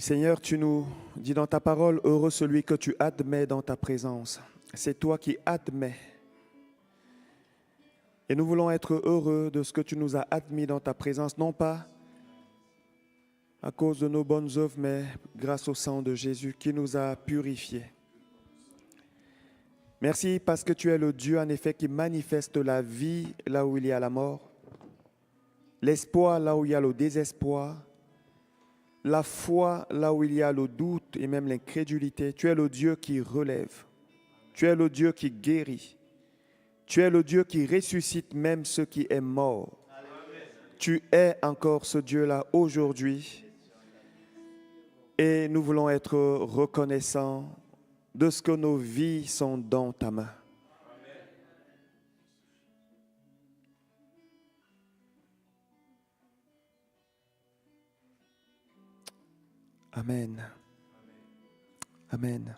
Seigneur, tu nous dis dans ta parole, heureux celui que tu admets dans ta présence. C'est toi qui admets. Et nous voulons être heureux de ce que tu nous as admis dans ta présence, non pas à cause de nos bonnes œuvres, mais grâce au sang de Jésus qui nous a purifiés. Merci parce que tu es le Dieu, en effet, qui manifeste la vie là où il y a la mort, l'espoir là où il y a le désespoir, la foi là où il y a le doute et même l'incrédulité. Tu es le Dieu qui relève. Tu es le Dieu qui guérit. Tu es le Dieu qui ressuscite même ceux qui est mort. Tu es encore ce Dieu-là aujourd'hui. Et nous voulons être reconnaissants de ce que nos vies sont dans ta main. Amen. Amen.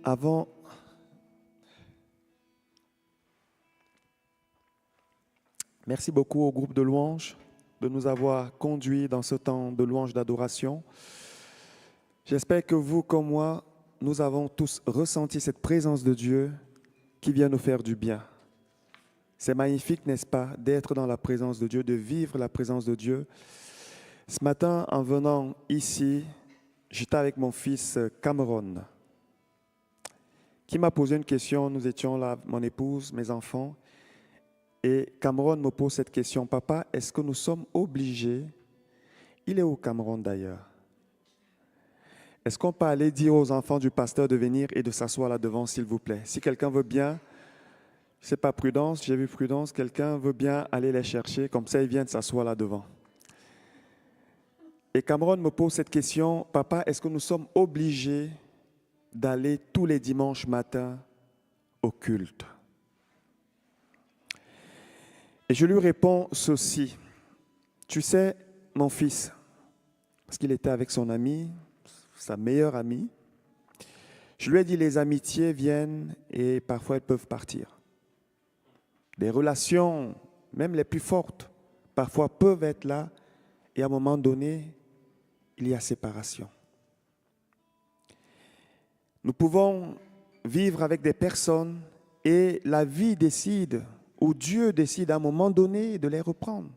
Avant, merci beaucoup au groupe de louanges de nous avoir conduits dans ce temps de louange d'adoration. J'espère que vous, comme moi, nous avons tous ressenti cette présence de Dieu qui vient nous faire du bien. C'est magnifique, n'est-ce pas, d'être dans la présence de Dieu, de vivre la présence de Dieu. Ce matin, en venant ici, j'étais avec mon fils Cameron, qui m'a posé une question. Nous étions là, mon épouse, mes enfants, et Cameron me pose cette question. Papa, est-ce que nous sommes obligés? Il est où Cameron d'ailleurs? Est-ce qu'on peut aller dire aux enfants du pasteur de venir et de s'asseoir là devant, s'il vous plaît? Si quelqu'un veut bien, c'est pas Prudence, j'ai vu Prudence, quelqu'un veut bien aller les chercher, comme ça ils viennent s'asseoir là devant. Et Cameron me pose cette question, papa, est-ce que nous sommes obligés d'aller tous les dimanches matins au culte? Et je lui réponds ceci, tu sais, mon fils, parce qu'il était avec son ami, sa meilleure amie, je lui ai dit, les amitiés viennent et parfois elles peuvent partir. Des relations, même les plus fortes, parfois peuvent être là et à un moment donné, il y a séparation. Nous pouvons vivre avec des personnes et la vie décide, ou Dieu décide à un moment donné de les reprendre.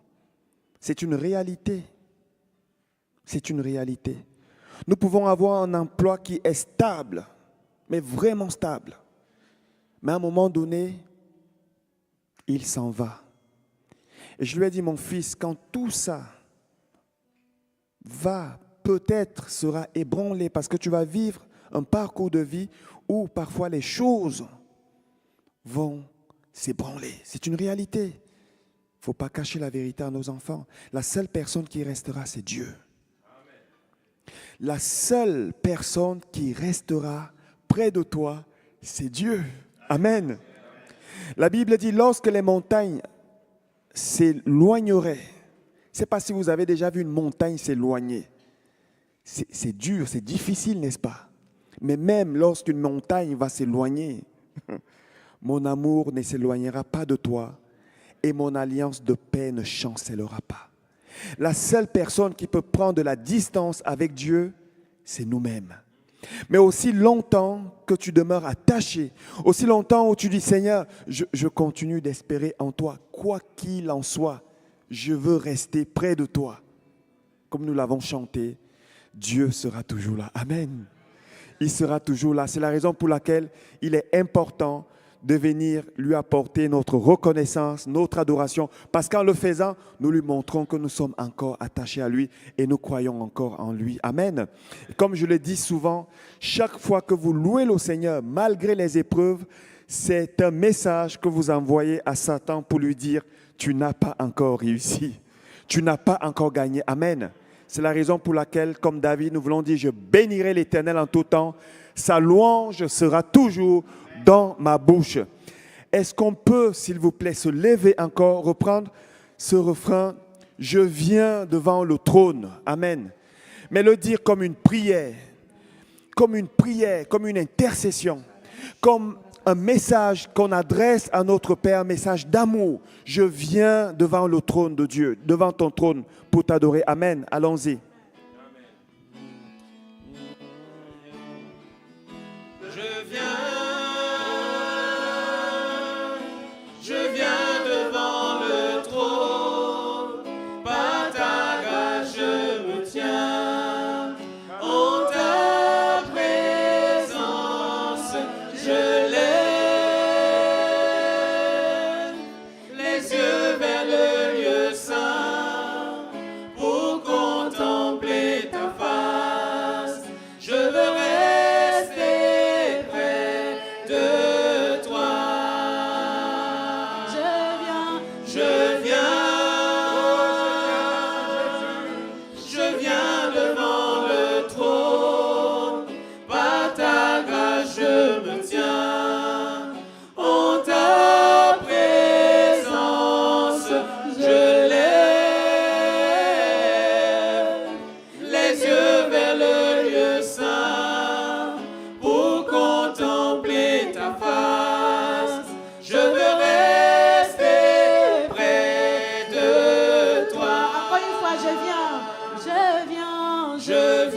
C'est une réalité. C'est une réalité. Nous pouvons avoir un emploi qui est stable, mais vraiment stable. Mais à un moment donné, il s'en va. Et je lui ai dit, mon fils, quand tout ça va, peut-être sera ébranlé parce que tu vas vivre un parcours de vie où parfois les choses vont s'ébranler. C'est une réalité. Il ne faut pas cacher la vérité à nos enfants. La seule personne qui restera, c'est Dieu. La seule personne qui restera près de toi, c'est Dieu. Amen. La Bible dit, lorsque les montagnes s'éloigneraient, je ne sais pas si vous avez déjà vu une montagne s'éloigner. C'est dur, c'est difficile, n'est-ce pas? Mais même lorsqu'une montagne va s'éloigner, mon amour ne s'éloignera pas de toi et mon alliance de paix ne chancellera pas. La seule personne qui peut prendre de la distance avec Dieu, c'est nous-mêmes. Mais aussi longtemps que tu demeures attaché, aussi longtemps où tu dis, Seigneur, je continue d'espérer en toi, quoi qu'il en soit, je veux rester près de toi. Comme nous l'avons chanté, Dieu sera toujours là. Amen. Il sera toujours là. C'est la raison pour laquelle il est important de venir lui apporter notre reconnaissance, notre adoration. Parce qu'en le faisant, nous lui montrons que nous sommes encore attachés à lui et nous croyons encore en lui. Amen. Comme je le dis souvent, chaque fois que vous louez le Seigneur, malgré les épreuves, c'est un message que vous envoyez à Satan pour lui dire, tu n'as pas encore réussi. Tu n'as pas encore gagné. Amen. C'est la raison pour laquelle, comme David, nous voulons dire, je bénirai l'Éternel en tout temps. Sa louange sera toujours dans ma bouche. Est-ce qu'on peut, s'il vous plaît, se lever encore, reprendre ce refrain, je viens devant le trône. Amen. Mais le dire comme une prière, comme une intercession, comme un message qu'on adresse à notre Père, un message d'amour. Je viens devant le trône de Dieu, devant ton trône pour t'adorer. Amen. Allons-y. je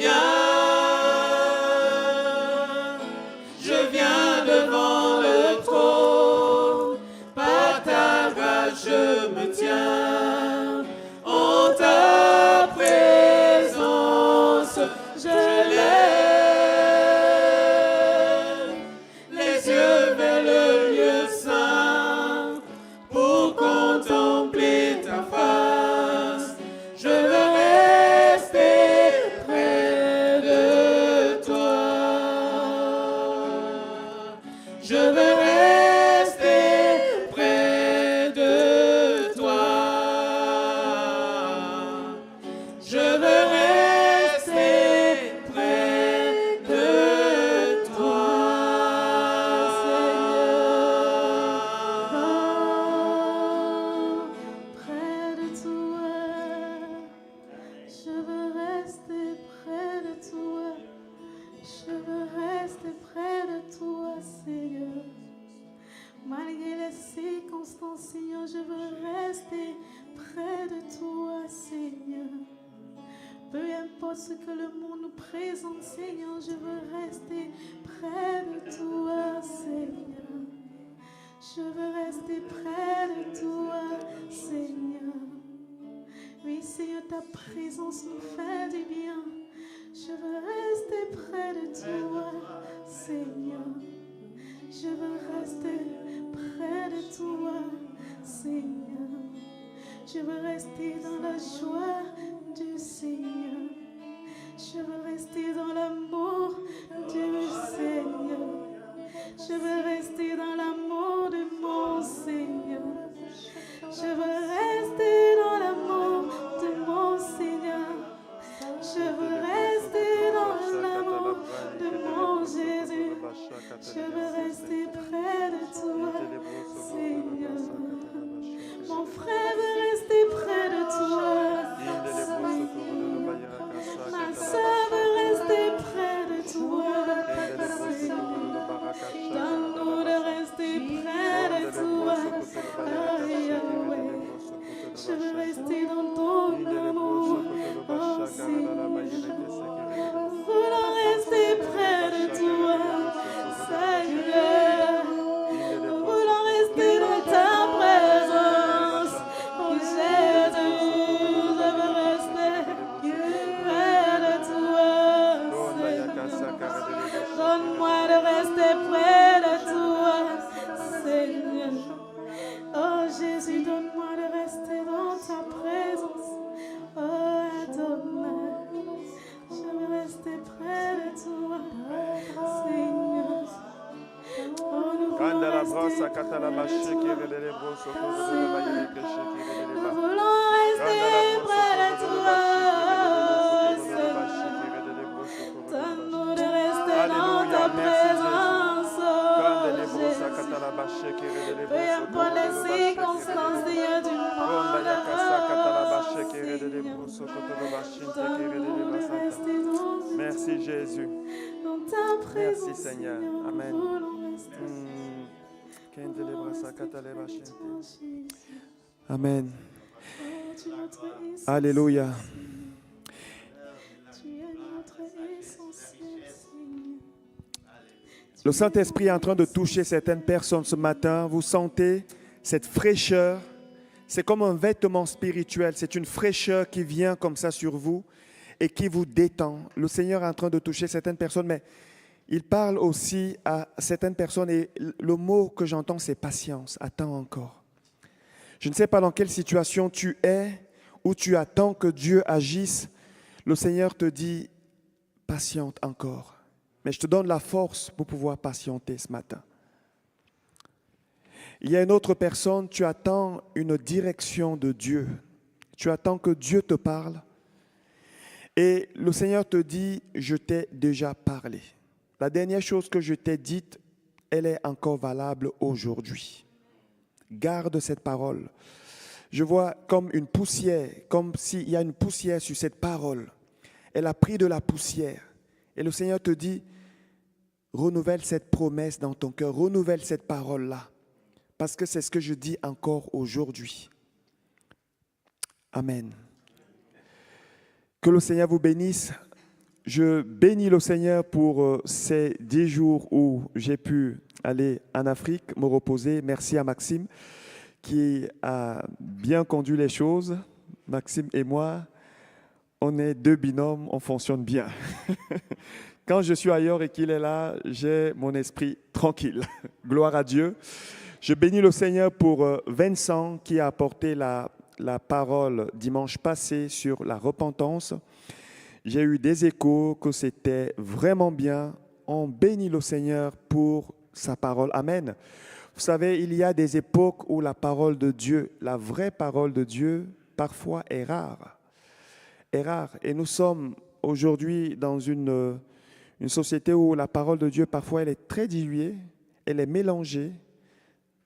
viens devant le trône, par ta grâce je me tiens, en ta présence je lève les yeux vers le lieu saint, pour contempler ta face. Je veux rester près de toi. Je veux rester près de toi. Je veux rester près de toi, Seigneur. Près de toi, je veux rester près de toi, je veux rester près de toi, Seigneur. Malgré les circonstances, Seigneur, je veux rester près de toi, Seigneur. Peu importe ce que le monde nous présente, Seigneur, je veux rester près de toi, Seigneur. Je veux rester près de toi, Seigneur. Oui, Seigneur, ta présence nous fait du bien. Je veux rester près de toi, Seigneur. Je veux rester près de toi, Seigneur. Je veux rester dans la joie du Seigneur. Je veux rester dans l'amour du Seigneur. Je veux rester dans l'amour de mon Seigneur. Je veux rester dans l'amour de mon Seigneur. Je veux rester dans l'amour de mon Jésus. Je veux rester près de toi, Seigneur. Mon frère veut rester près de toi, Seigneur. Ma soeur veut rester près de toi, Seigneur. Donne-nous de rester près de toi, Yahweh. Je veux rester dans ton amour, oh Seigneur. Nous voulons rester près de toi, Seigneur. Nous voulons rester dans ta présence, oh Jésus. Je veux rester près de toi, Seigneur. Donne-moi de rester près de toi, Seigneur. Oh Jésus, donne-moi de rester dans ta présence. Oh Adonai, je veux rester près de toi, Seigneur. Oh, nous voulons rester près de toi, Seigneur. Nous voulons rester près de toi, Seigneur. Donne-nous de rester dans ta présence, oh Jésus. Peu importe les circonstances, Seigneur, du monde, oh Seigneur. Merci Jésus. Dans ta présence, Merci Seigneur. Amen. nous voulons rester. Amen. Oh, tu es notre essentiel. Alléluia. Tu es notre essentiel, Seigneur. Le Saint-Esprit est en train de toucher certaines personnes ce matin. Vous sentez cette fraîcheur. C'est comme un vêtement spirituel. C'est une fraîcheur qui vient comme ça sur vous et qui vous détend. Le Seigneur est en train de toucher certaines personnes, mais il parle aussi à certaines personnes et le mot que j'entends, c'est patience. Attends encore. Je ne sais pas dans quelle situation tu es, où tu attends que Dieu agisse. Le Seigneur te dit, patiente encore. Mais je te donne la force pour pouvoir patienter ce matin. Il y a une autre personne, tu attends une direction de Dieu. Tu attends que Dieu te parle. Et le Seigneur te dit, je t'ai déjà parlé. La dernière chose que je t'ai dite, elle est encore valable aujourd'hui. Garde cette parole. Je vois comme une poussière, comme s'il y a une poussière sur cette parole. Elle a pris de la poussière. Et le Seigneur te dit, renouvelle cette promesse dans ton cœur, renouvelle cette parole-là. Parce que c'est ce que je dis encore aujourd'hui. Amen. Que le Seigneur vous bénisse. Je bénis le Seigneur pour ces 10 jours où j'ai pu aller en Afrique, me reposer. Merci à Maxime qui a bien conduit les choses. Maxime et moi, on est deux binômes, on fonctionne bien. Quand je suis ailleurs et qu'il est là, j'ai mon esprit tranquille. Gloire à Dieu. Je bénis le Seigneur pour Vincent qui a apporté la parole dimanche passé sur la repentance. J'ai eu des échos que c'était vraiment bien. On bénit le Seigneur pour sa parole. Amen. Vous savez, il y a des époques où la parole de Dieu, la vraie parole de Dieu, parfois est rare. Est rare. Et nous sommes aujourd'hui dans une société où la parole de Dieu, parfois, elle est très diluée, elle est mélangée.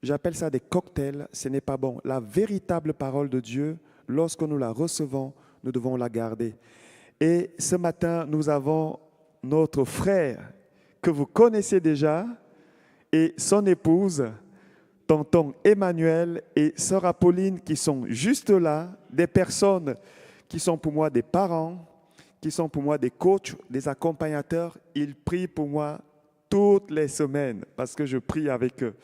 J'appelle ça des cocktails, ce n'est pas bon. La véritable parole de Dieu, lorsque nous la recevons, nous devons la garder. Et ce matin, nous avons notre frère que vous connaissez déjà et son épouse, tonton Emmanuel et sœur Apolline qui sont juste là, des personnes qui sont pour moi des parents, qui sont pour moi des coachs, des accompagnateurs. Ils prient pour moi toutes les semaines parce que je prie avec eux.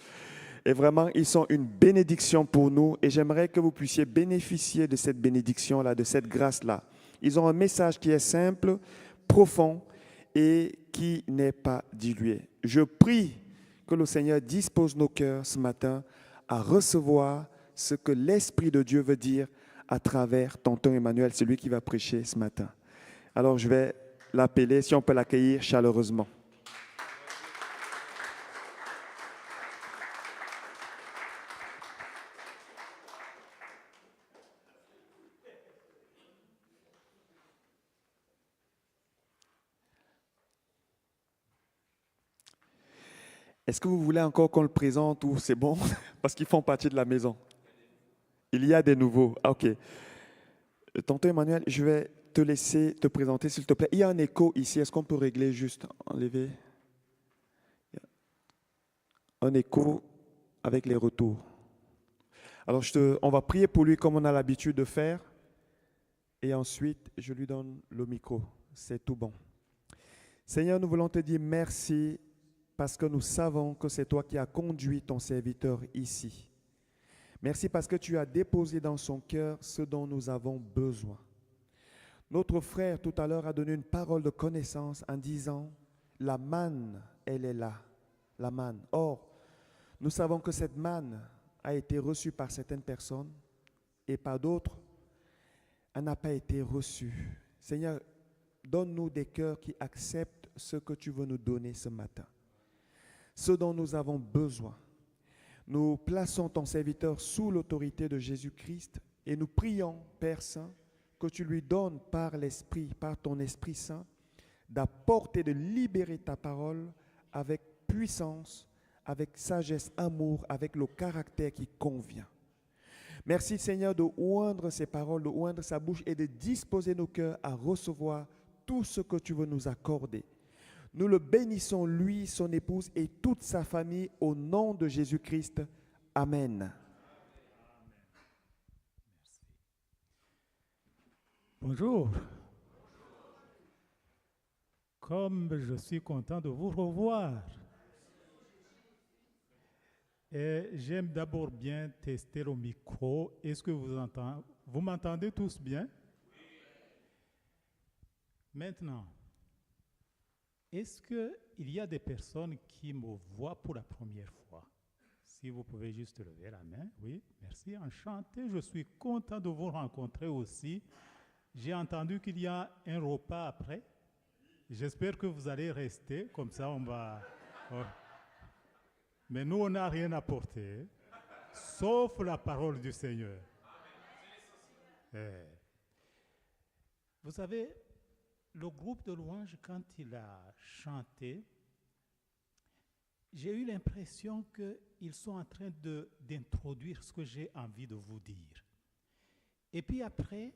Et vraiment, ils sont une bénédiction pour nous et j'aimerais que vous puissiez bénéficier de cette bénédiction-là, de cette grâce-là. Ils ont un message qui est simple, profond et qui n'est pas dilué. Je prie que le Seigneur dispose nos cœurs ce matin à recevoir ce que l'Esprit de Dieu veut dire à travers tonton Emmanuel, celui qui va prêcher ce matin. Alors je vais l'appeler, si on peut l'accueillir chaleureusement. Est-ce que vous voulez encore qu'on le présente ou c'est bon? Parce qu'ils font partie de la maison. Il y a des nouveaux. Ah, ok. Tonton Emmanuel, je vais te laisser te présenter, s'il te plaît. Il y a un écho ici. Est-ce qu'on peut régler juste, enlever? Un écho avec les retours. Alors, on va prier pour lui comme on a l'habitude de faire. Et ensuite, je lui donne le micro. C'est tout bon. Seigneur, nous voulons te dire merci parce que nous savons que c'est toi qui as conduit ton serviteur ici. Merci parce que tu as déposé dans son cœur ce dont nous avons besoin. Notre frère tout à l'heure a donné une parole de connaissance en disant « La manne, elle est là, la manne. » Or, nous savons que cette manne a été reçue par certaines personnes et par d'autres, elle n'a pas été reçue. Seigneur, donne-nous des cœurs qui acceptent ce que tu veux nous donner ce matin. Ce dont nous avons besoin. Nous plaçons ton serviteur sous l'autorité de Jésus-Christ et nous prions, Père Saint, que tu lui donnes par l'Esprit, par ton Esprit Saint, d'apporter, de libérer ta parole avec puissance, avec sagesse, amour, avec le caractère qui convient. Merci Seigneur de oindre ces paroles, de oindre sa bouche et de disposer nos cœurs à recevoir tout ce que tu veux nous accorder. Nous le bénissons, lui, son épouse et toute sa famille, au nom de Jésus-Christ. Amen. Bonjour. Comme je suis content de vous revoir. Et j'aime d'abord bien tester le micro. Est-ce que vous m'entendez tous bien? Maintenant, est-ce qu'il y a des personnes qui me voient pour la première fois? Si vous pouvez juste lever la main. Oui, merci. Enchanté. Je suis content de vous rencontrer aussi. J'ai entendu qu'il y a un repas après. J'espère que vous allez rester. Comme ça, on va... Mais nous, on n'a rien apporté, sauf la parole du Seigneur. Vous savez, le groupe de louanges, quand il a chanté, j'ai eu l'impression qu'ils sont en train d'introduire ce que j'ai envie de vous dire. Et puis après,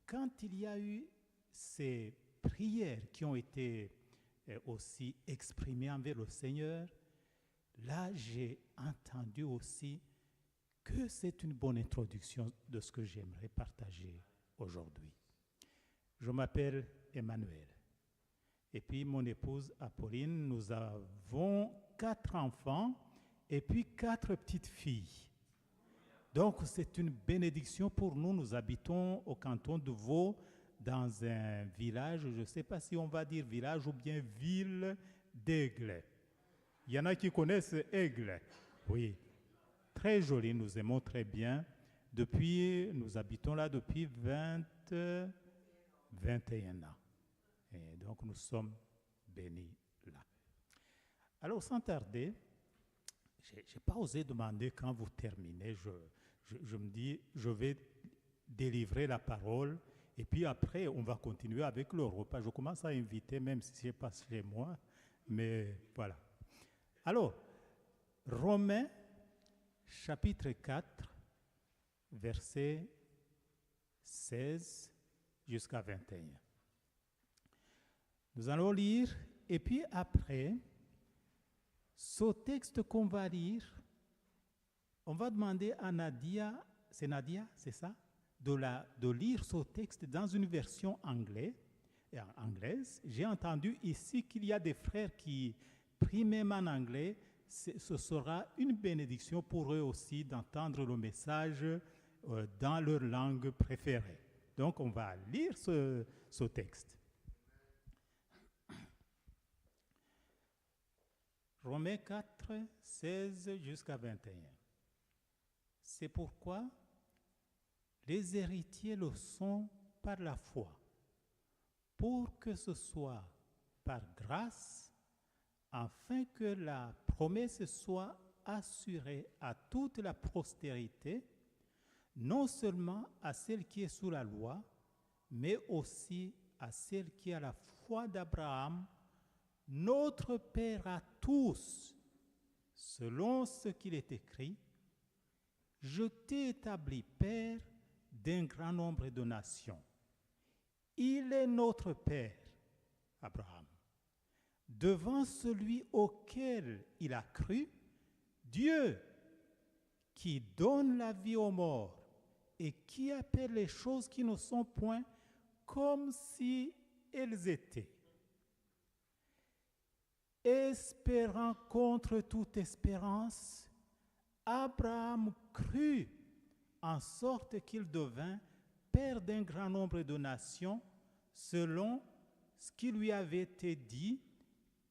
quand il y a eu ces prières qui ont été aussi exprimées envers le Seigneur, là, j'ai entendu aussi que c'est une bonne introduction de ce que j'aimerais partager aujourd'hui. Je m'appelle Emmanuel. Et puis mon épouse Apolline, nous avons 4 enfants et puis 4 petites filles. Donc c'est une bénédiction pour nous. Nous habitons au canton de Vaud, dans un village, je ne sais pas si on va dire village ou bien ville d'Aigle. Il y en a qui connaissent Aigle. Oui, très joli, nous aimons très bien. Nous habitons là depuis 21 ans. Et donc nous sommes bénis là. Alors sans tarder, je n'ai pas osé demander quand vous terminez. Je me dis, je vais délivrer la parole et puis après, on va continuer avec le repas. Je commence à inviter, même si ce n'est pas chez moi, mais voilà. Alors, Romains, chapitre 4, versets 16 jusqu'à 21. Nous allons lire, et puis après, ce texte qu'on va lire, on va demander à Nadia, c'est Nadia, c'est ça, de lire ce texte dans une version anglaise. J'ai entendu ici qu'il y a des frères qui prient même en anglais. Ce sera une bénédiction pour eux aussi d'entendre le message dans leur langue préférée. Donc on va lire ce texte. Romains 4, 16 jusqu'à 21. C'est pourquoi les héritiers le sont par la foi, pour que ce soit par grâce, afin que la promesse soit assurée à toute la postérité, non seulement à celle qui est sous la loi, mais aussi à celle qui a la foi d'Abraham, notre Père à tous, selon ce qu'il est écrit, je t'ai établi Père d'un grand nombre de nations. Il est notre Père, Abraham. Devant celui auquel il a cru, Dieu qui donne la vie aux morts et qui appelle les choses qui ne sont point comme si elles étaient. Espérant contre toute espérance, Abraham crut en sorte qu'il devint père d'un grand nombre de nations, selon ce qui lui avait été dit,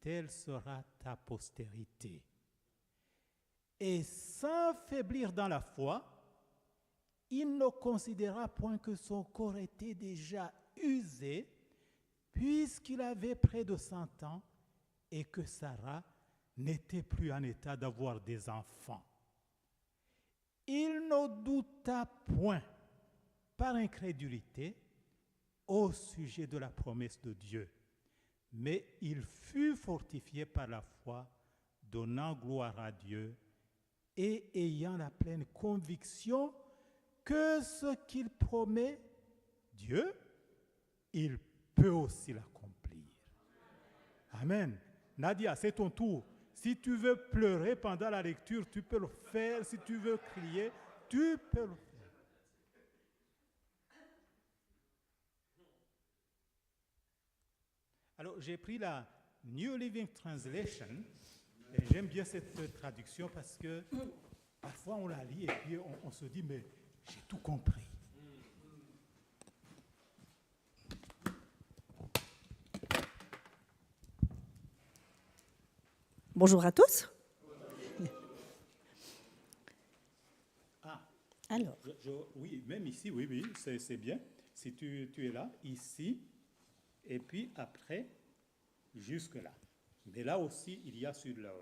telle sera ta postérité. Et sans faiblir dans la foi, il ne considéra point que son corps était déjà usé, puisqu'il avait près de 100 ans, et que Sarah n'était plus en état d'avoir des enfants. Il ne douta point, par incrédulité, au sujet de la promesse de Dieu, mais il fut fortifié par la foi, donnant gloire à Dieu et ayant la pleine conviction que ce qu'il promet, Dieu, il peut aussi l'accomplir. Amen. Nadia, c'est ton tour. Si tu veux pleurer pendant la lecture, tu peux le faire. Si tu veux crier, tu peux le faire. Alors, j'ai pris la New Living Translation. Et j'aime bien cette traduction parce que parfois on la lit et puis on se dit, mais j'ai tout compris. Bonjour à tous. Ah, alors, oui, même ici, oui, c'est bien. Si tu es là, ici, et puis après, jusque là. Mais là aussi, il y a sur le...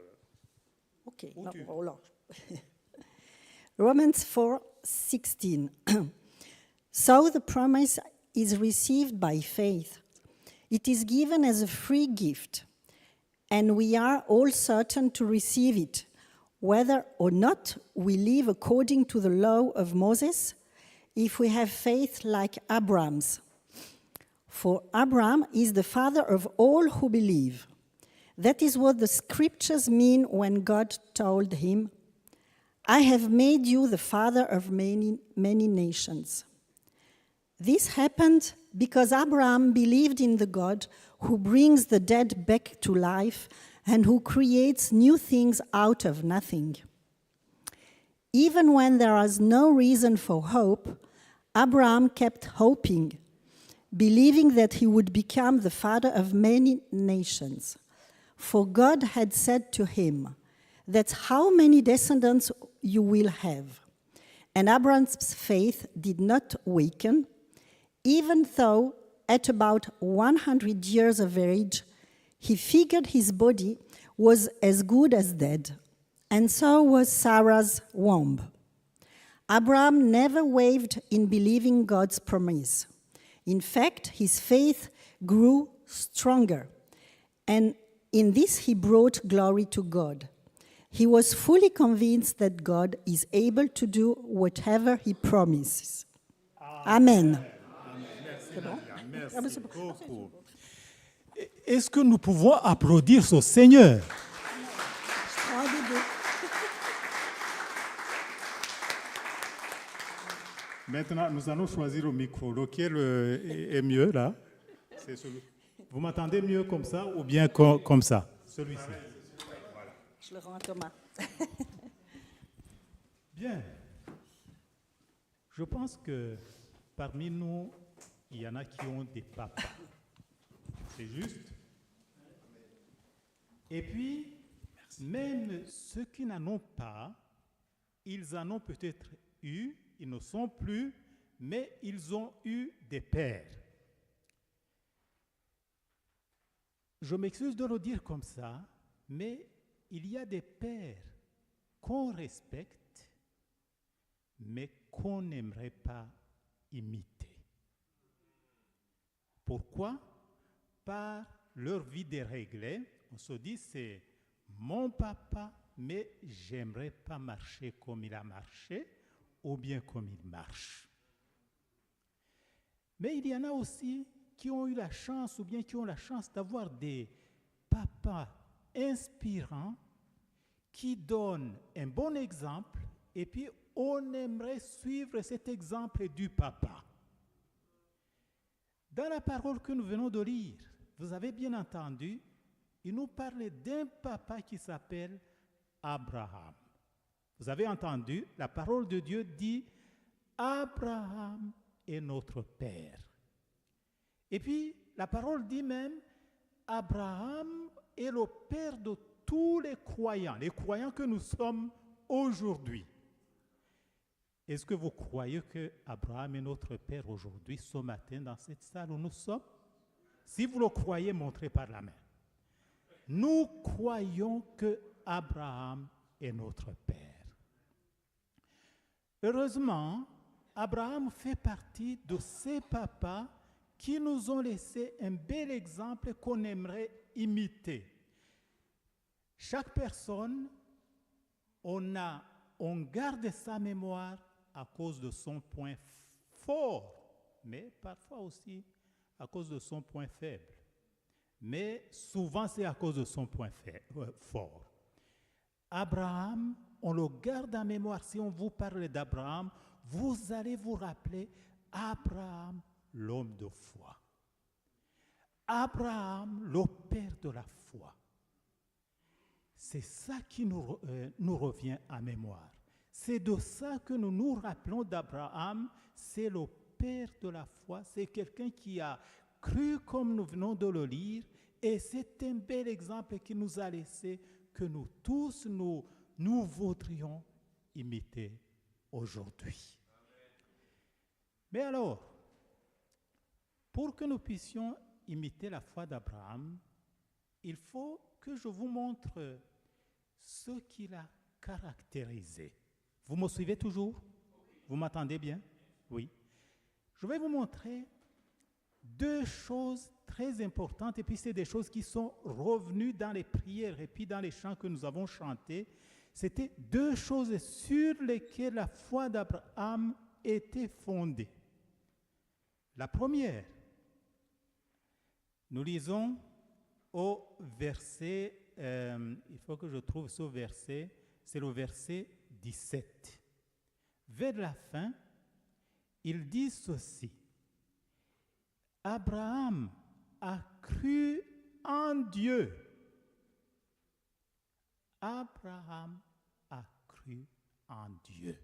ok. Où tu veux. Romans 4:16. So the promise is received by faith. It is given as a free gift, and we are all certain to receive it, whether or not we live according to the law of Moses, if we have faith like Abraham's. For Abraham is the father of all who believe. That is what the scriptures mean when God told him, I have made you the father of many nations. This happened because Abraham believed in the God who brings the dead back to life and who creates new things out of nothing. Even when there was no reason for hope, Abraham kept hoping, believing that he would become the father of many nations. For God had said to him, "That's how many descendants you will have." And Abraham's faith did not weaken, even though at about 100 years of age, he figured his body was as good as dead, and so was Sarah's womb. Abraham never wavered in believing God's promise. In fact, his faith grew stronger, and in this he brought glory to God. He was fully convinced that God is able to do whatever he promises. Amen. Merci beaucoup. Est-ce que nous pouvons applaudir ce Seigneur? Maintenant, nous allons choisir le micro. Lequel est mieux, là? C'est celui. Vous m'entendez mieux comme ça ou bien comme ça? Celui-ci. Je le rends à Thomas. Bien. Je pense que parmi nous, il y en a qui ont des papas. C'est juste. Et puis, même ceux qui n'en ont pas, ils en ont peut-être eu, ils ne sont plus, mais ils ont eu des pères. Je m'excuse de le dire comme ça, mais il y a des pères qu'on respecte, mais qu'on n'aimerait pas imiter. Pourquoi? Par leur vie déréglée, on se dit c'est mon papa, mais j'aimerais pas marcher comme il a marché ou bien comme il marche. Mais il y en a aussi qui ont eu la chance ou bien qui ont la chance d'avoir des papas inspirants qui donnent un bon exemple et puis on aimerait suivre cet exemple du papa. Dans la parole que nous venons de lire, vous avez bien entendu, il nous parlait d'un papa qui s'appelle Abraham. Vous avez entendu, la parole de Dieu dit Abraham est notre père. Et puis, la parole dit même Abraham est le père de tous les croyants que nous sommes aujourd'hui. Est-ce que vous croyez que Abraham est notre père aujourd'hui, ce matin, dans cette salle où nous sommes? Si vous le croyez, montrez par la main. Nous croyons que Abraham est notre père. Heureusement, Abraham fait partie de ces papas qui nous ont laissé un bel exemple qu'on aimerait imiter. Chaque personne, on garde sa mémoire à cause de son point fort, mais parfois aussi à cause de son point faible. Mais souvent, c'est à cause de son point fort. Abraham, on le garde en mémoire. Si on vous parle d'Abraham, vous allez vous rappeler Abraham, l'homme de foi. Abraham, le père de la foi. C'est ça qui nous revient en mémoire. C'est de ça que nous nous rappelons d'Abraham. C'est le père de la foi. C'est quelqu'un qui a cru comme nous venons de le lire. Et c'est un bel exemple qu'il nous a laissé que nous tous, nous voudrions imiter aujourd'hui. Mais alors, pour que nous puissions imiter la foi d'Abraham, il faut que je vous montre ce qu'il a caractérisé. Vous me suivez toujours? Vous m'entendez bien? Oui. Je vais vous montrer deux choses très importantes, et puis c'est des choses qui sont revenues dans les prières et puis dans les chants que nous avons chantés. C'était deux choses sur lesquelles la foi d'Abraham était fondée. La première, nous lisons au verset, il faut que je trouve ce verset, c'est le verset 17. Vers la fin, il dit ceci. Abraham a cru en Dieu. Abraham a cru en Dieu.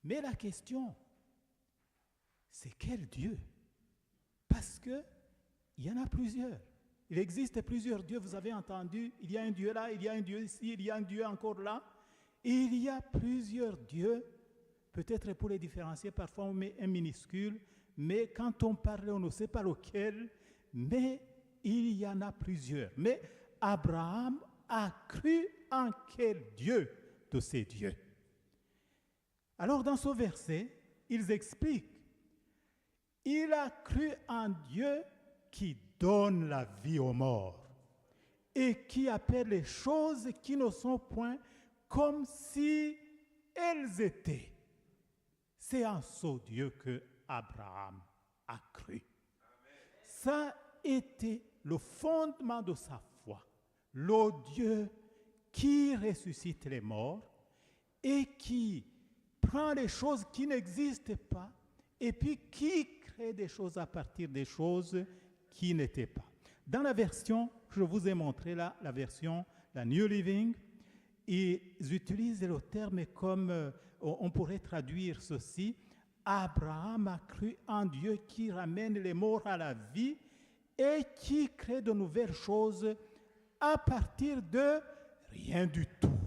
Mais la question, c'est quel Dieu? Parce qu'il y en a plusieurs. Il existe plusieurs dieux, vous avez entendu, il y a un Dieu là, il y a un Dieu ici, il y a un Dieu encore là. Il y a plusieurs dieux, peut-être pour les différencier, parfois on met un minuscule, mais quand on parle, on ne sait pas lequel, mais il y en a plusieurs. Mais Abraham a cru en quel Dieu de ces dieux? Alors dans ce verset, ils expliquent, il a cru en Dieu qui donne la vie aux morts et qui appelle les choses qui ne sont point comme si elles étaient. C'est en ce Dieu que Abraham a cru. Ça a été le fondement de sa foi. Le Dieu qui ressuscite les morts et qui prend les choses qui n'existent pas et puis qui crée des choses à partir des choses qui n'étaient pas. Dans la version, je vous ai montré là, la version, la New Living, ils utilisent le terme comme, on pourrait traduire ceci, Abraham a cru en Dieu qui ramène les morts à la vie et qui crée de nouvelles choses à partir de rien du tout.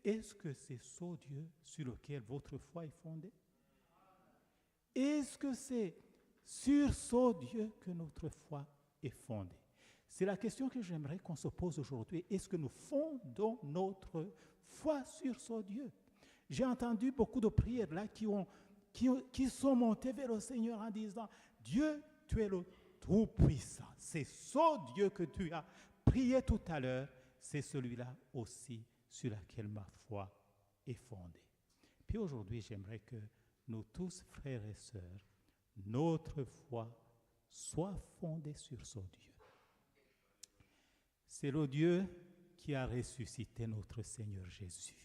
Est-ce que c'est ce Dieu sur lequel votre foi est fondée? Est-ce que c'est sur ce Dieu que notre foi est fondée? C'est la question que j'aimerais qu'on se pose aujourd'hui. Est-ce que nous fondons notre foi sur ce Dieu? J'ai entendu beaucoup de prières là qui sont montées vers le Seigneur en disant, Dieu, tu es le Tout-Puissant. C'est ce Dieu que tu as prié tout à l'heure. C'est celui-là aussi sur lequel ma foi est fondée. Puis aujourd'hui, j'aimerais que nous tous, frères et sœurs, notre foi soit fondée sur ce Dieu. C'est le Dieu qui a ressuscité notre Seigneur Jésus.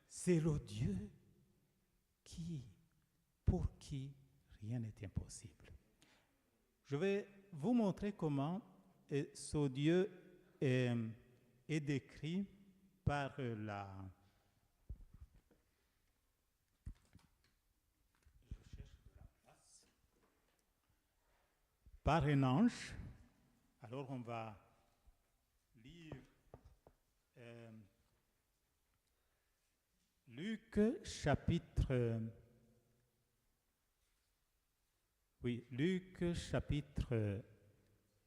C'est le Dieu pour qui rien n'est impossible. Je vais vous montrer comment ce Dieu est décrit par par un ange. Alors on va lire Luc chapitre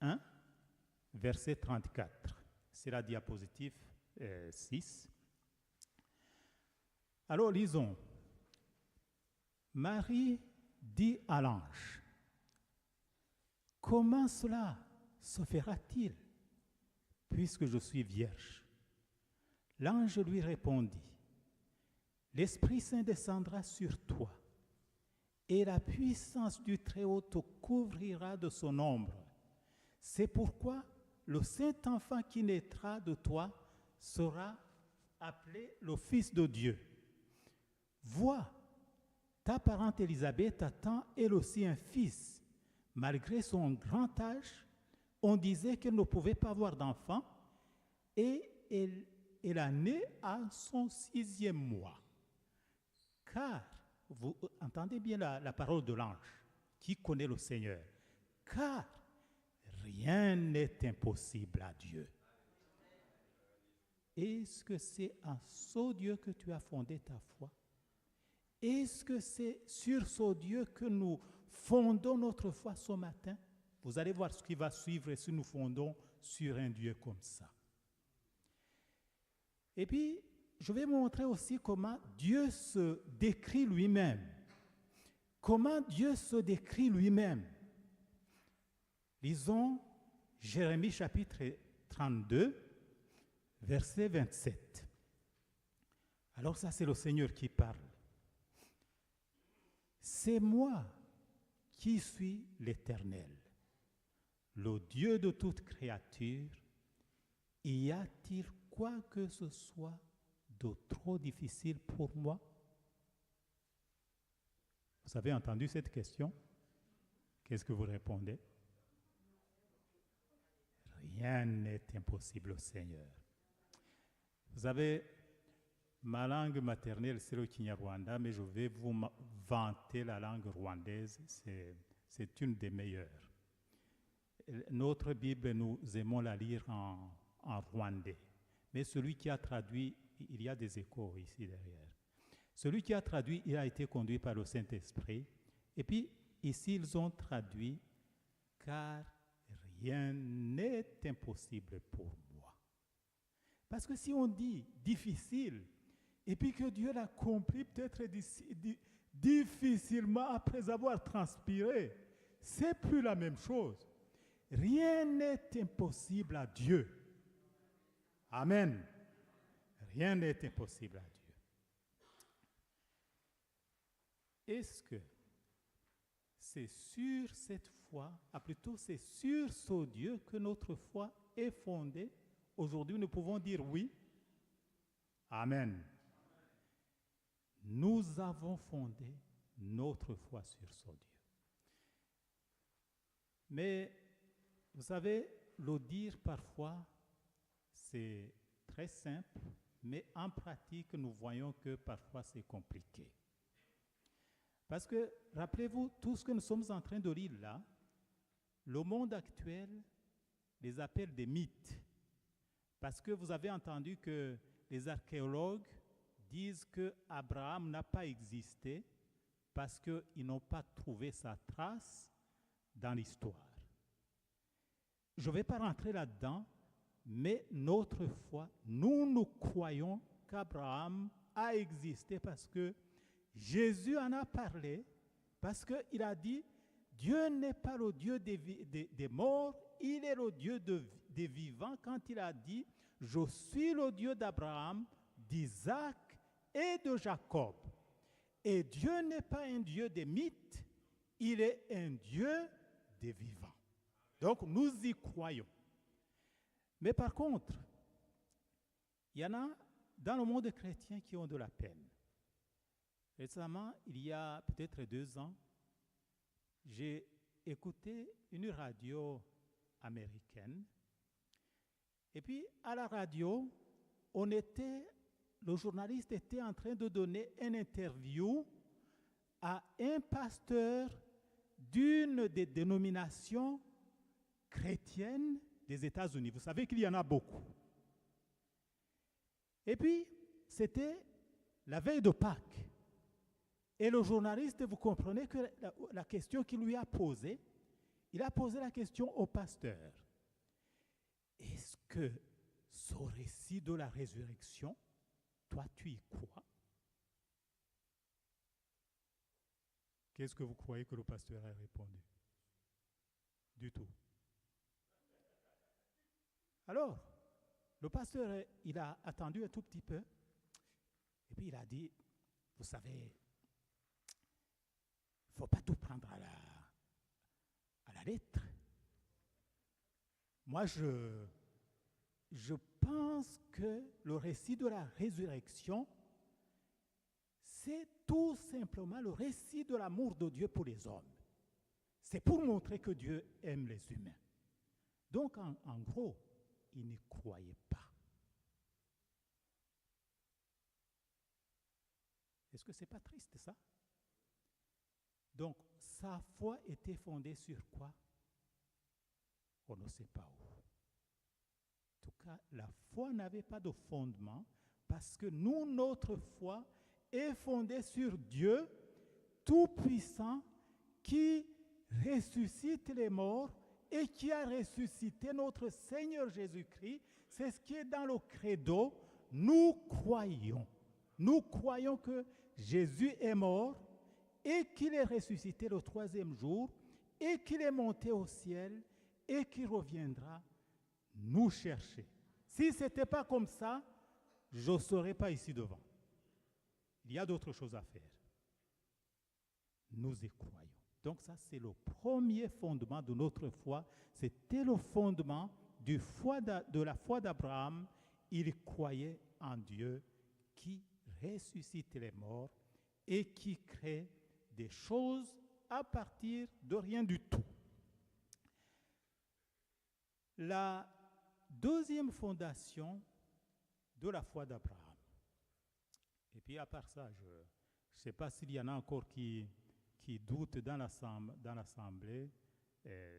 1, verset 34. C'est la diapositive 6. Alors lisons. Marie dit à l'ange, « Comment cela se fera-t-il, puisque je suis vierge ?» L'ange lui répondit, « L'Esprit Saint descendra sur toi, et la puissance du Très-Haut te couvrira de son ombre. C'est pourquoi le Saint-Enfant qui naîtra de toi sera appelé le Fils de Dieu. Vois, ta parente Élisabeth attend elle aussi un fils. Malgré son grand âge, on disait qu'elle ne pouvait pas avoir d'enfant, et elle a né à son 6e mois. Car, vous entendez bien la parole de l'ange, qui connaît le Seigneur, car rien n'est impossible à Dieu. Est-ce que c'est en ce Dieu que tu as fondé ta foi? Est-ce que c'est sur ce Dieu que nous fondons notre foi ce matin? Vous allez voir ce qui va suivre si nous fondons sur un Dieu comme ça. Et puis, je vais vous montrer aussi comment Dieu se décrit lui-même. Comment Dieu se décrit lui-même. Lisons Jérémie chapitre 32, verset 27. Alors ça, c'est le Seigneur qui parle. C'est moi qui suis l'Éternel, le Dieu de toute créature. Y a-t-il quoi que ce soit de trop difficile pour moi? Vous avez entendu cette question? Qu'est-ce que vous répondez? Rien n'est impossible au Seigneur. Vous savez, ma langue maternelle, c'est le Kinyarwanda, mais je vais vous vanter la langue rwandaise. C'est une des meilleures. Notre Bible, nous aimons la lire en rwandais. Mais celui qui a traduit, il y a des échos ici derrière. Celui qui a traduit, il a été conduit par le Saint-Esprit. Et puis, ici, ils ont traduit « car rien n'est impossible pour moi ». Parce que si on dit « difficile », et puis que Dieu l'accomplit peut-être difficilement après avoir transpiré, c'est plus la même chose. Rien n'est impossible à Dieu. Amen. Rien n'est impossible à Dieu. Est-ce que c'est sur cette foi, plutôt c'est sur ce Dieu que notre foi est fondée? Aujourd'hui, nous pouvons dire oui. Amen. Nous avons fondé notre foi sur ce Dieu. Mais, vous savez, le dire parfois, c'est très simple, mais en pratique, nous voyons que parfois c'est compliqué. Parce que, rappelez-vous, tout ce que nous sommes en train de lire là, le monde actuel les appelle des mythes. Parce que vous avez entendu que les archéologues disent qu'Abraham n'a pas existé parce qu'ils n'ont pas trouvé sa trace dans l'histoire. Je ne vais pas rentrer là-dedans, mais notre foi, nous croyons qu'Abraham a existé parce que Jésus en a parlé, parce qu'il a dit, Dieu n'est pas le Dieu des morts, il est le Dieu des vivants, quand il a dit, je suis le Dieu d'Abraham, d'Isaac et de Jacob. Et Dieu n'est pas un Dieu des mythes, il est un Dieu des vivants. Donc nous y croyons. Mais par contre, il y en a dans le monde chrétien qui ont de la peine. Récemment, il y a peut-être 2 ans, j'ai écouté une radio américaine. Et puis, à la radio, le journaliste était en train de donner une interview à un pasteur d'une des dénominations chrétiennes des États-Unis. Vous savez qu'il y en a beaucoup. Et puis, c'était la veille de Pâques. Et le journaliste, vous comprenez que la question qu'il lui a posée, il a posé la question au pasteur. Est-ce que ce récit de la résurrection, toi tu y crois? Qu'est-ce que vous croyez que le pasteur a répondu? Du tout. Alors, le pasteur, il a attendu un tout petit peu, et puis il a dit, vous savez, il ne faut pas tout prendre à la lettre. Moi, je pense que le récit de la résurrection, c'est tout simplement le récit de l'amour de Dieu pour les hommes. C'est pour montrer que Dieu aime les humains. Donc, en gros, il n'y croyait pas. Est-ce que ce n'est pas triste, ça? Donc, sa foi était fondée sur quoi? On ne sait pas où. En tout cas, la foi n'avait pas de fondement parce que nous, notre foi est fondée sur Dieu Tout-Puissant qui ressuscite les morts et qui a ressuscité notre Seigneur Jésus-Christ. C'est ce qui est dans le credo. Nous croyons. Nous croyons que Jésus est mort et qu'il est ressuscité le 3e jour et qu'il est monté au ciel et qu'il reviendra nous chercher. Si ce n'était pas comme ça, je ne serais pas ici devant. Il y a d'autres choses à faire. Nous y croyons. Donc ça, c'est le premier fondement de notre foi. C'était le fondement de la foi d'Abraham. Il croyait en Dieu qui ressuscite les morts et qui crée des choses à partir de rien du tout. La deuxième fondation de la foi d'Abraham. Et puis à part ça, je ne sais pas s'il y en a encore qui doutent dans l'assemblée.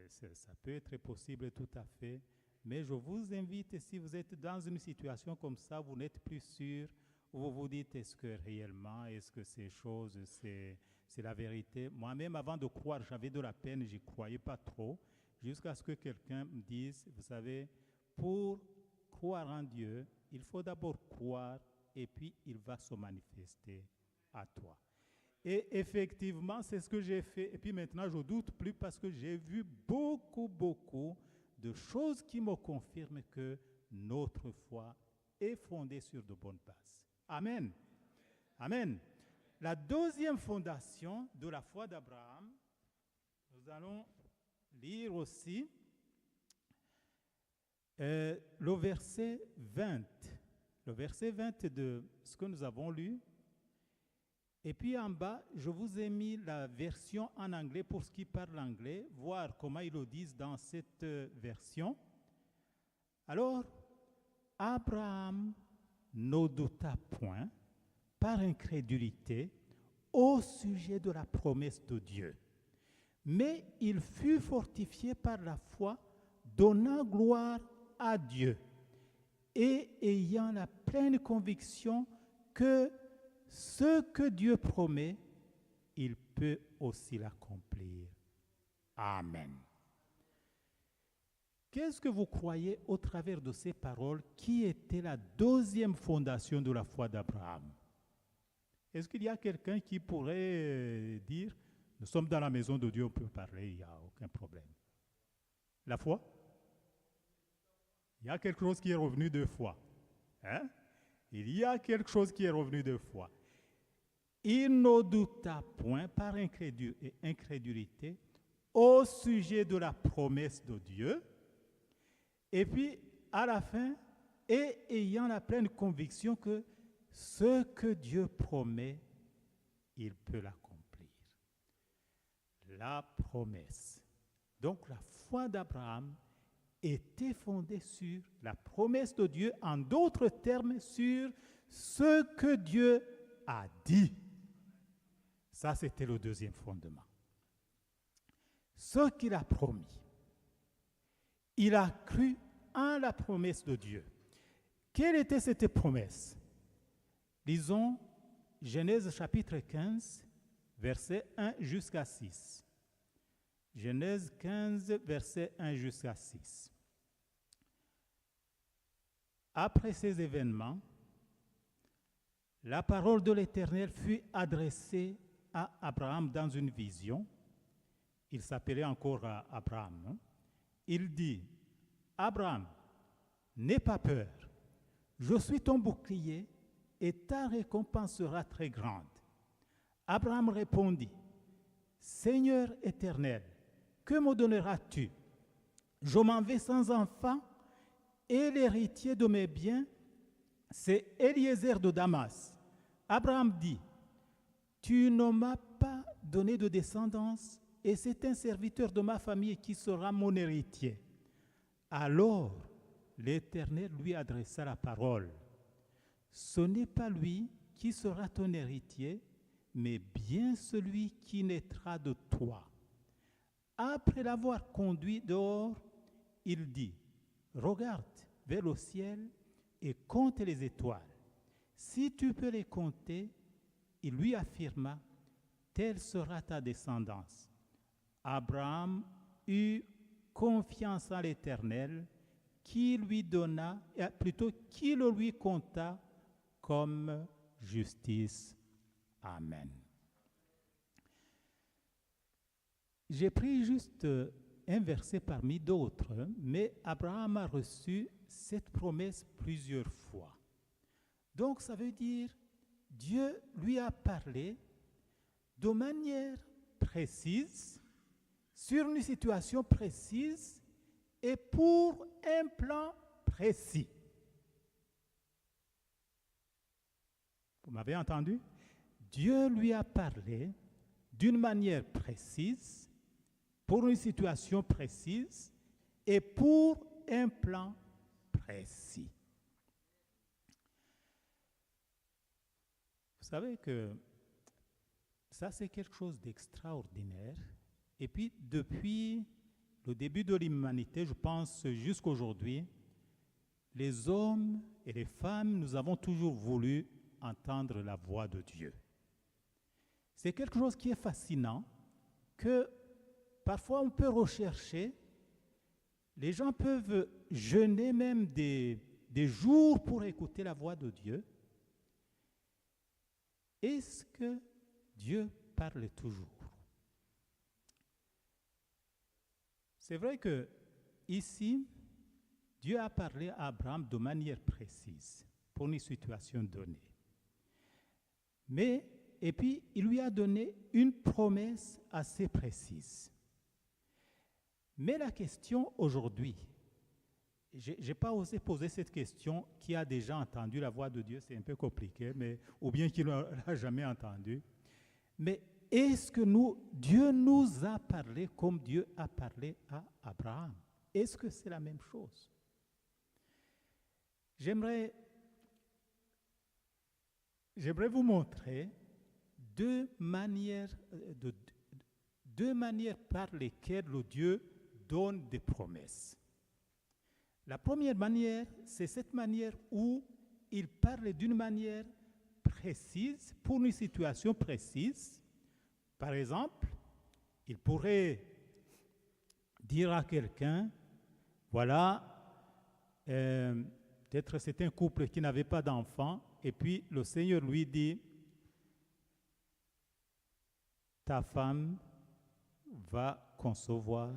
Ça peut être possible tout à fait. Mais je vous invite, si vous êtes dans une situation comme ça, vous n'êtes plus sûr, vous vous dites, est-ce que réellement, est-ce que ces choses, c'est la vérité? Moi-même, avant de croire, j'avais de la peine, je n'y croyais pas trop, jusqu'à ce que quelqu'un me dise, vous savez, pour croire en Dieu, il faut d'abord croire et puis il va se manifester à toi. Et effectivement, c'est ce que j'ai fait. Et puis maintenant, je ne doute plus parce que j'ai vu beaucoup de choses qui me confirment que notre foi est fondée sur de bonnes bases. Amen. Amen. La deuxième fondation de la foi d'Abraham, nous allons lire aussi le verset 20. Le verset 20 de ce que nous avons lu. Et puis en bas, je vous ai mis la version en anglais pour ceux qui parlent anglais, voir comment ils le disent dans cette version. Alors, Abraham ne douta point par incrédulité au sujet de la promesse de Dieu, mais il fut fortifié par la foi, donnant gloire à Dieu et ayant la pleine conviction que ce que Dieu promet, il peut aussi l'accomplir. Amen. Qu'est-ce que vous croyez au travers de ces paroles qui était la deuxième fondation de la foi d'Abraham? Est-ce qu'il y a quelqu'un qui pourrait dire, nous sommes dans la maison de Dieu, on peut parler, il n'y a aucun problème. La foi? Il y a quelque chose qui est revenu deux fois. Hein? Il y a quelque chose qui est revenu deux fois. Il ne douta point par incrédulité au sujet de la promesse de Dieu. Et puis, à la fin, et ayant la pleine conviction que ce que Dieu promet, il peut l'accomplir. La promesse. Donc, la foi d'Abraham était fondée sur la promesse de Dieu, en d'autres termes, sur ce que Dieu a dit. Ça, c'était le deuxième fondement. Ce qu'il a promis. Il a cru en la promesse de Dieu. Quelle était cette promesse? Lisons Genèse chapitre 15, versets 1 jusqu'à 6. Genèse 15, versets 1 jusqu'à 6. Après ces événements, la parole de l'Éternel fut adressée à Abraham dans une vision. Il s'appelait encore Abraham. Hein? Il dit, Abraham, n'aie pas peur, je suis ton bouclier et ta récompense sera très grande. Abraham répondit, Seigneur éternel, que me donneras-tu? Je m'en vais sans enfant et l'héritier de mes biens, c'est Eliezer de Damas. Abraham dit, tu ne m'as pas donné de descendance et c'est un serviteur de ma famille qui sera mon héritier. Alors l'Éternel lui adressa la parole. Ce n'est pas lui qui sera ton héritier, mais bien celui qui naîtra de toi. Après l'avoir conduit dehors, il dit, regarde vers le ciel et compte les étoiles. Si tu peux les compter, il lui affirma, telle sera ta descendance. Abraham eut confiance en l'Éternel, qui le lui compta comme justice. Amen. J'ai pris juste un verset parmi d'autres, mais Abraham a reçu cette promesse plusieurs fois. Donc ça veut dire, Dieu lui a parlé de manière précise, sur une situation précise et pour un plan précis. Vous m'avez entendu? Dieu lui a parlé d'une manière précise, pour une situation précise et pour un plan précis. Vous savez que ça, c'est quelque chose d'extraordinaire. Et puis, depuis le début de l'humanité, je pense jusqu'à aujourd'hui, les hommes et les femmes, nous avons toujours voulu entendre la voix de Dieu. C'est quelque chose qui est fascinant, que parfois on peut rechercher. Les gens peuvent jeûner même des jours pour écouter la voix de Dieu. Est-ce que Dieu parle toujours? C'est vrai que ici, Dieu a parlé à Abraham de manière précise pour une situation donnée. Et puis, il lui a donné une promesse assez précise. Mais la question aujourd'hui, je n'ai pas osé poser cette question, qui a déjà entendu la voix de Dieu, c'est un peu compliqué, ou bien qui ne l'a jamais entendue. Mais est-ce que Dieu nous a parlé comme Dieu a parlé à Abraham? Est-ce que c'est la même chose? J'aimerais vous montrer deux manières par lesquelles le Dieu donne des promesses. La première manière, c'est cette manière où il parle d'une manière précise, pour une situation précise. Par exemple, il pourrait dire à quelqu'un, voilà, peut-être c'est un couple qui n'avait pas d'enfant, et puis le Seigneur lui dit, ta femme va concevoir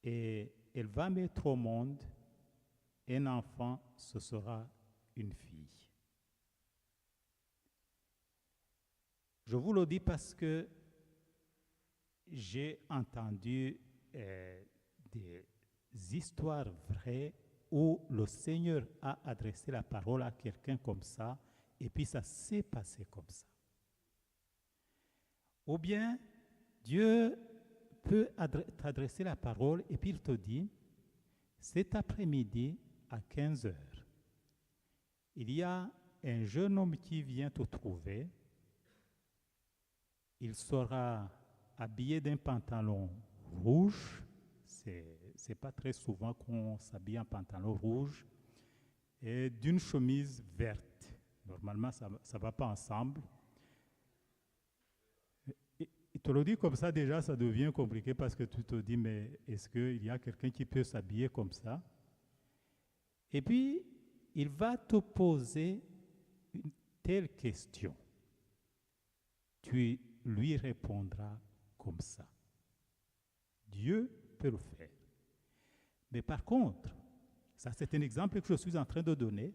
et elle va mettre au monde un enfant, ce sera une fille. Je vous le dis parce que j'ai entendu des histoires vraies où le Seigneur a adressé la parole à quelqu'un comme ça, et puis ça s'est passé comme ça. Ou bien, Dieu peut t'adresser la parole et puis il te dit, cet après-midi à 15 heures, il y a un jeune homme qui vient te trouver. Il sera habillé d'un pantalon rouge. C'est pas très souvent qu'on s'habille en pantalon rouge. Et d'une chemise verte. Normalement, ça ne va pas ensemble. Il te le dit comme ça, déjà, ça devient compliqué parce que tu te dis, mais est-ce qu'il y a quelqu'un qui peut s'habiller comme ça? Et puis, il va te poser une telle question. Tu lui répondras comme ça. Dieu peut le faire. Mais par contre, ça c'est un exemple que je suis en train de donner,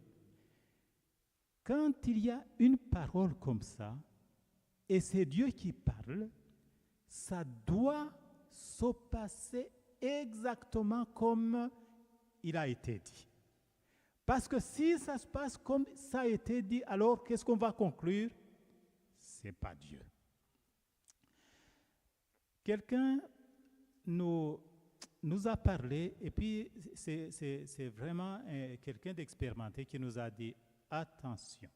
quand il y a une parole comme ça, et c'est Dieu qui parle, ça doit se passer exactement comme il a été dit. Parce que si ça se passe comme ça a été dit, alors qu'est-ce qu'on va conclure? Ce n'est pas Dieu. Quelqu'un nous a parlé, et puis c'est vraiment quelqu'un d'expérimenté qui nous a dit, attention,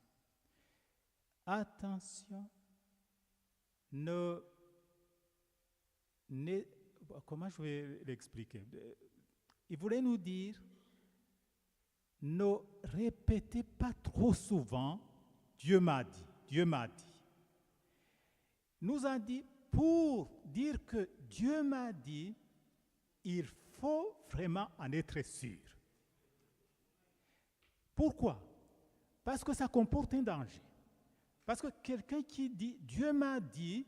comment je vais l'expliquer? Il voulait nous dire, ne répétez pas trop souvent, Dieu m'a dit, Dieu m'a dit. Il nous a dit, pour dire que Dieu m'a dit, il faut vraiment en être sûr. Pourquoi? Parce que ça comporte un danger. Parce que quelqu'un qui dit « Dieu m'a dit »,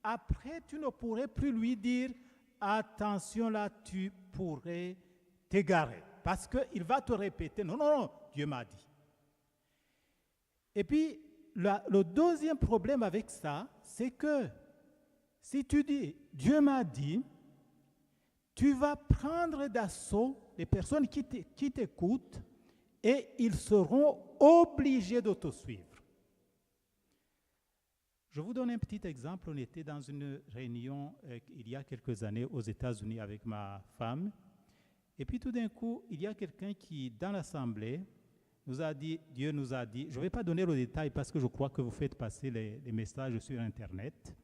après tu ne pourrais plus lui dire « Attention là, tu pourrais t'égarer ». Parce qu'il va te répéter « Non, non, non, Dieu m'a dit ». Et puis, le deuxième problème avec ça, c'est que si tu dis « Dieu m'a dit », tu vas prendre d'assaut les personnes qui t'écoutent et ils seront obligés de te suivre. Je vous donne un petit exemple. On était dans une réunion il y a quelques années aux États-Unis avec ma femme. Et puis tout d'un coup, il y a quelqu'un qui, dans l'assemblée, nous a dit, Dieu nous a dit, je ne vais pas donner le détail parce que je crois que vous faites passer les messages sur Internet.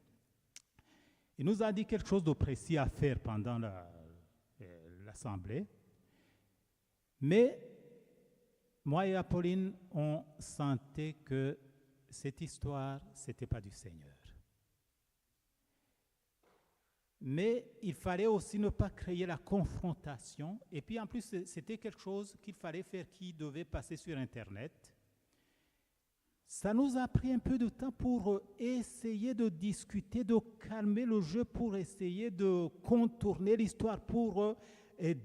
Il nous a dit quelque chose de précis à faire pendant l'assemblée. Mais moi et Apolline, on sentait que cette histoire, ce n'était pas du Seigneur. Mais il fallait aussi ne pas créer la confrontation. Et puis en plus, c'était quelque chose qu'il fallait faire qui devait passer sur Internet. Ça nous a pris un peu de temps pour essayer de discuter, de calmer le jeu, pour essayer de contourner l'histoire, pour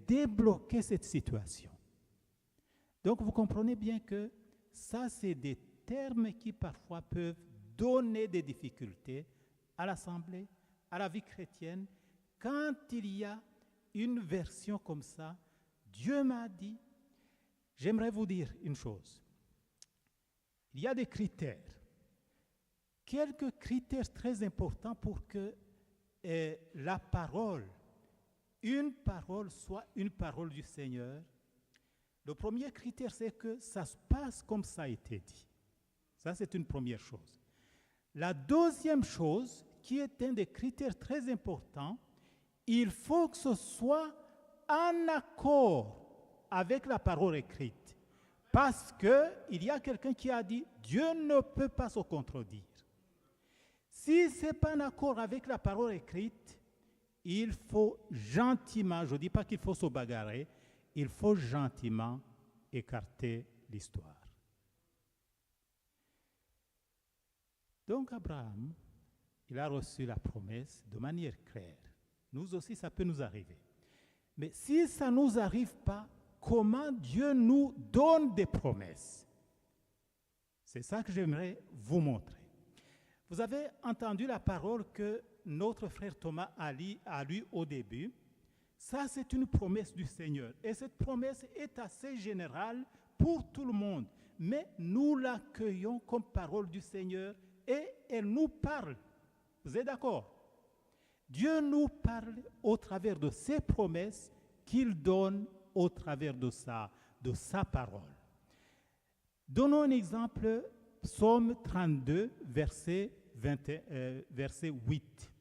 débloquer cette situation. Donc vous comprenez bien que ça, c'est des termes qui parfois peuvent donner des difficultés à l'Assemblée, à la vie chrétienne. Quand il y a une version comme ça, Dieu m'a dit, j'aimerais vous dire une chose. Il y a des critères, quelques critères très importants pour que la parole, une parole soit une parole du Seigneur. Le premier critère, c'est que ça se passe comme ça a été dit. Ça, c'est une première chose. La deuxième chose, qui est un des critères très importants, il faut que ce soit en accord avec la parole écrite. Parce qu'il y a quelqu'un qui a dit, Dieu ne peut pas se contredire. Si ce n'est pas en accord avec la parole écrite, il faut gentiment, je ne dis pas qu'il faut se bagarrer, il faut gentiment écarter l'histoire. Donc Abraham, il a reçu la promesse de manière claire. Nous aussi, ça peut nous arriver. Mais si ça ne nous arrive pas, comment Dieu nous donne des promesses? C'est ça que j'aimerais vous montrer. Vous avez entendu la parole que notre frère Thomas a lu au début. Ça, c'est une promesse du Seigneur. Et cette promesse est assez générale pour tout le monde. Mais nous l'accueillons comme parole du Seigneur et elle nous parle. Vous êtes d'accord? Dieu nous parle au travers de ses promesses qu'il donne au travers de sa parole. Donnons un exemple, Psaume 32, verset 8.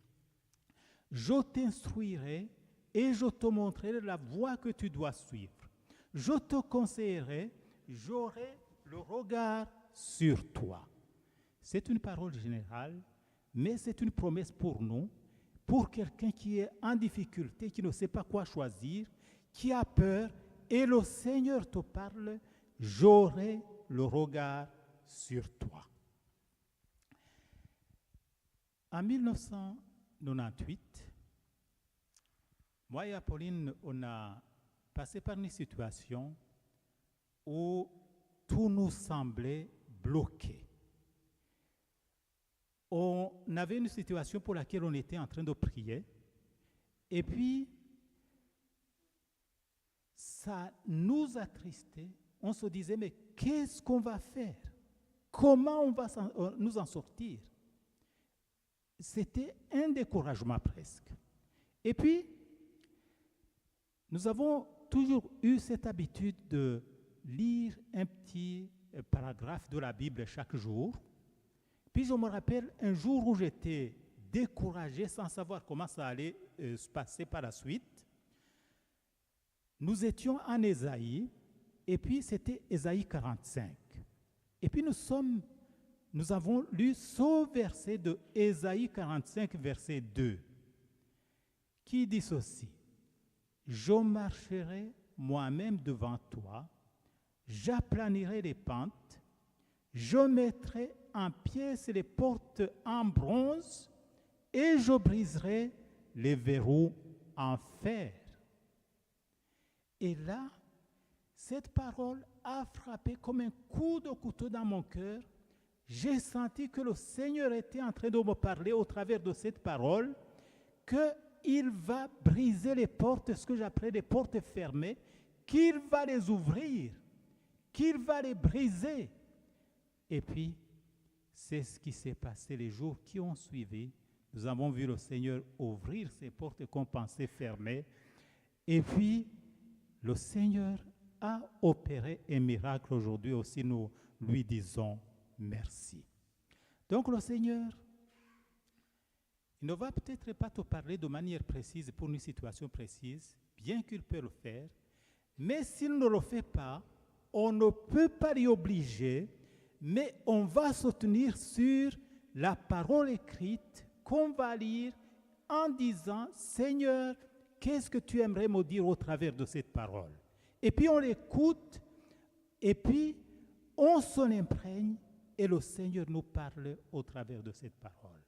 Je t'instruirai et je te montrerai la voie que tu dois suivre. Je te conseillerai, j'aurai le regard sur toi. C'est une parole générale, mais c'est une promesse pour nous, pour quelqu'un qui est en difficulté, qui ne sait pas quoi choisir, qui a peur, et le Seigneur te parle, j'aurai le regard sur toi. En 1998, moi et Apolline, on a passé par une situation où tout nous semblait bloqué. On avait une situation pour laquelle on était en train de prier, et puis ça nous attristait. On se disait, mais qu'est-ce qu'on va faire? Comment on va nous en sortir? C'était un découragement presque. Et puis, nous avons toujours eu cette habitude de lire un petit paragraphe de la Bible chaque jour. Puis je me rappelle un jour où j'étais découragé sans savoir comment ça allait se passer par la suite. Nous étions en Ésaïe, et puis c'était Ésaïe 45. Et puis nous avons lu ce verset de Ésaïe 45, verset 2, qui dit ceci: je marcherai moi-même devant toi, j'aplanirai les pentes, je mettrai en pièces les portes en bronze et je briserai les verrous en fer. Et là, cette parole a frappé comme un coup de couteau dans mon cœur. J'ai senti que le Seigneur était en train de me parler au travers de cette parole, qu'il va briser les portes, ce que j'appelle les portes fermées, qu'il va les ouvrir, qu'il va les briser. Et puis, C'est ce qui s'est passé les jours qui ont suivi. Nous avons vu le Seigneur ouvrir ses portes qu'on pensait fermées. Et puis, le Seigneur a opéré un miracle aujourd'hui aussi. Nous lui disons merci. Donc, le Seigneur, il ne va peut-être pas te parler de manière précise pour une situation précise, bien qu'il peut le faire. Mais s'il ne le fait pas, on ne peut pas l'y obliger, mais on va se tenir sur la parole écrite qu'on va lire en disant « Seigneur, qu'est-ce que tu aimerais me dire au travers de cette parole ?» Et puis on l'écoute, et puis on s'en imprègne, et le Seigneur nous parle au travers de cette parole.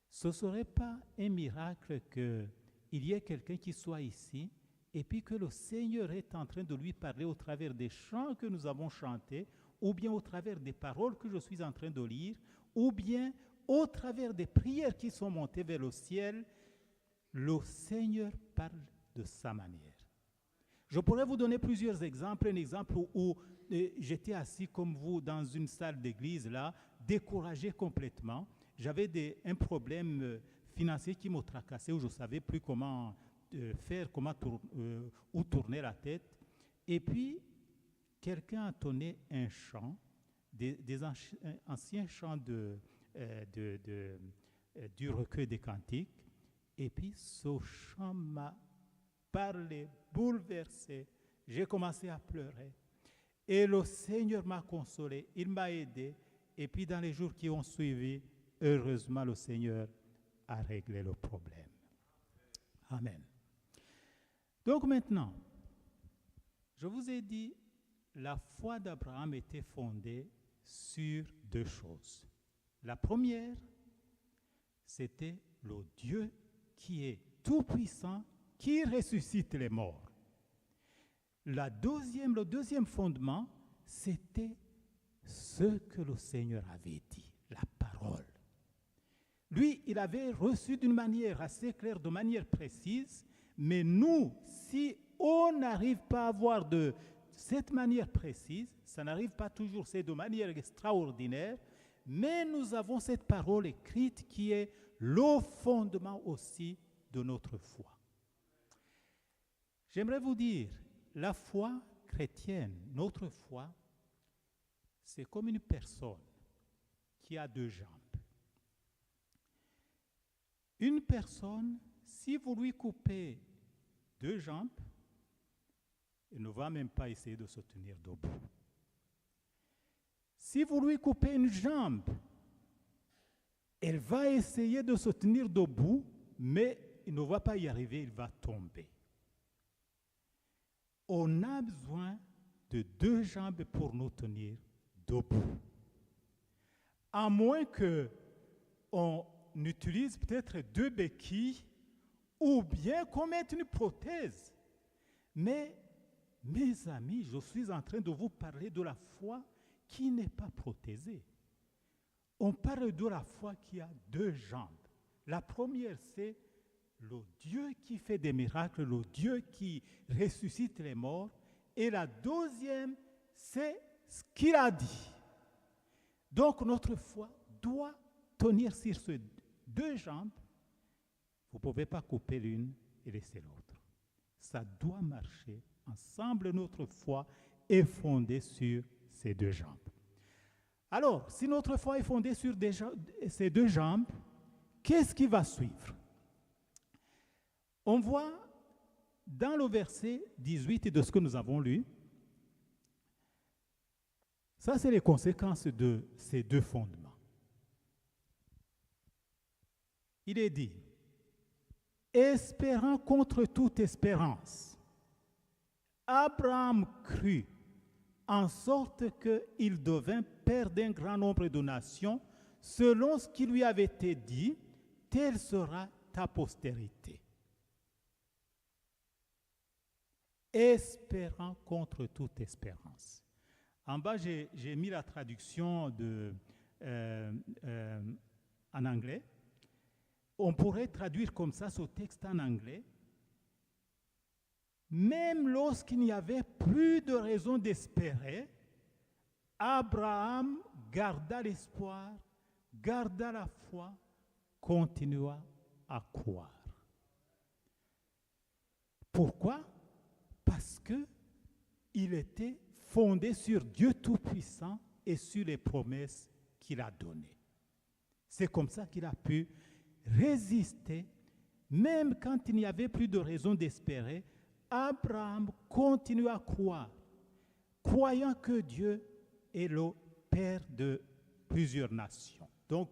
Ce ne serait pas un miracle qu'il y ait quelqu'un qui soit ici, et puis que le Seigneur est en train de lui parler au travers des chants que nous avons chantés, ou bien au travers des paroles que je suis en train de lire, ou bien au travers des prières qui sont montées vers le ciel, le Seigneur parle de sa manière. Je pourrais vous donner plusieurs exemples. Un exemple où j'étais assis comme vous dans une salle d'église, là, découragé complètement. J'avais un problème financier qui me tracassait, où je ne savais plus comment faire, où tourner la tête. Et puis, quelqu'un a donné un chant, des anciens chants du recueil des cantiques. Et puis, ce chant m'a parlé, bouleversé. J'ai commencé à pleurer. Et le Seigneur m'a consolé, il m'a aidé. Et puis, dans les jours qui ont suivi, heureusement, le Seigneur a réglé le problème. Amen. Donc maintenant, je vous ai dit, la foi d'Abraham était fondée sur deux choses. La première, c'était le Dieu qui est tout-puissant, qui ressuscite les morts. Le deuxième fondement, c'était ce que le Seigneur avait dit, la parole. Lui, il avait reçu d'une manière assez claire, de manière précise, mais nous, si on n'arrive pas à avoir de cette manière précise, ça n'arrive pas toujours, c'est de manière extraordinaire, mais nous avons cette parole écrite qui est le fondement aussi de notre foi. J'aimerais vous dire, la foi chrétienne, notre foi, c'est comme une personne qui a deux jambes. Une personne, si vous lui coupez deux jambes, il ne va même pas essayer de se tenir debout. Si vous lui coupez une jambe, elle va essayer de se tenir debout, mais il ne va pas y arriver, il va tomber. On a besoin de deux jambes pour nous tenir debout. À moins qu'on utilise peut-être deux béquilles ou bien qu'on mette une prothèse. Mais, mes amis, je suis en train de vous parler de la foi qui n'est pas protésée. On parle de la foi qui a deux jambes. La première, c'est le Dieu qui fait des miracles, le Dieu qui ressuscite les morts. Et la deuxième, c'est ce qu'il a dit. Donc notre foi doit tenir sur ces deux jambes. Vous ne pouvez pas couper l'une et laisser l'autre. Ça doit marcher ensemble. Notre foi est fondée sur ces deux jambes. Alors, si notre foi est fondée sur ces deux jambes, qu'est-ce qui va suivre? On voit dans le verset 18 de ce que nous avons lu, ça c'est les conséquences de ces deux fondements. Il est dit, espérant contre toute espérance, Abraham crut en sorte qu'il devint père d'un grand nombre de nations, selon ce qui lui avait été dit, telle sera ta postérité. Espérant contre toute espérance. En bas, j'ai mis la traduction en anglais. On pourrait traduire comme ça ce texte en anglais. Même lorsqu'il n'y avait plus de raison d'espérer, Abraham garda l'espoir, garda la foi, continua à croire. Pourquoi? Parce que il était fondé sur Dieu Tout-Puissant et sur les promesses qu'il a données. C'est comme ça qu'il a pu résister, même quand il n'y avait plus de raison d'espérer. Abraham continue à croire, croyant que Dieu est le Père de plusieurs nations. Donc,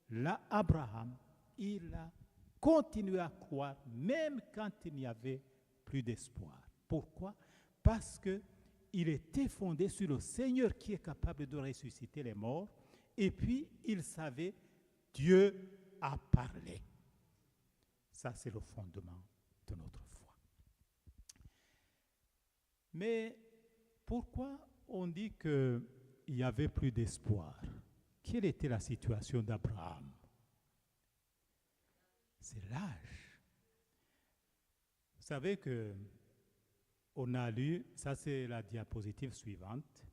là, Abraham, il a continué à croire, même quand il n'y avait plus d'espoir. Pourquoi? Parce qu'il était fondé sur le Seigneur qui est capable de ressusciter les morts, et puis il savait, Dieu a parlé. Ça, c'est le fondement de notre foi. Mais pourquoi on dit qu'il n'y avait plus d'espoir? Quelle était la situation d'Abraham? C'est l'âge. Vous savez que on a lu, ça c'est la diapositive suivante,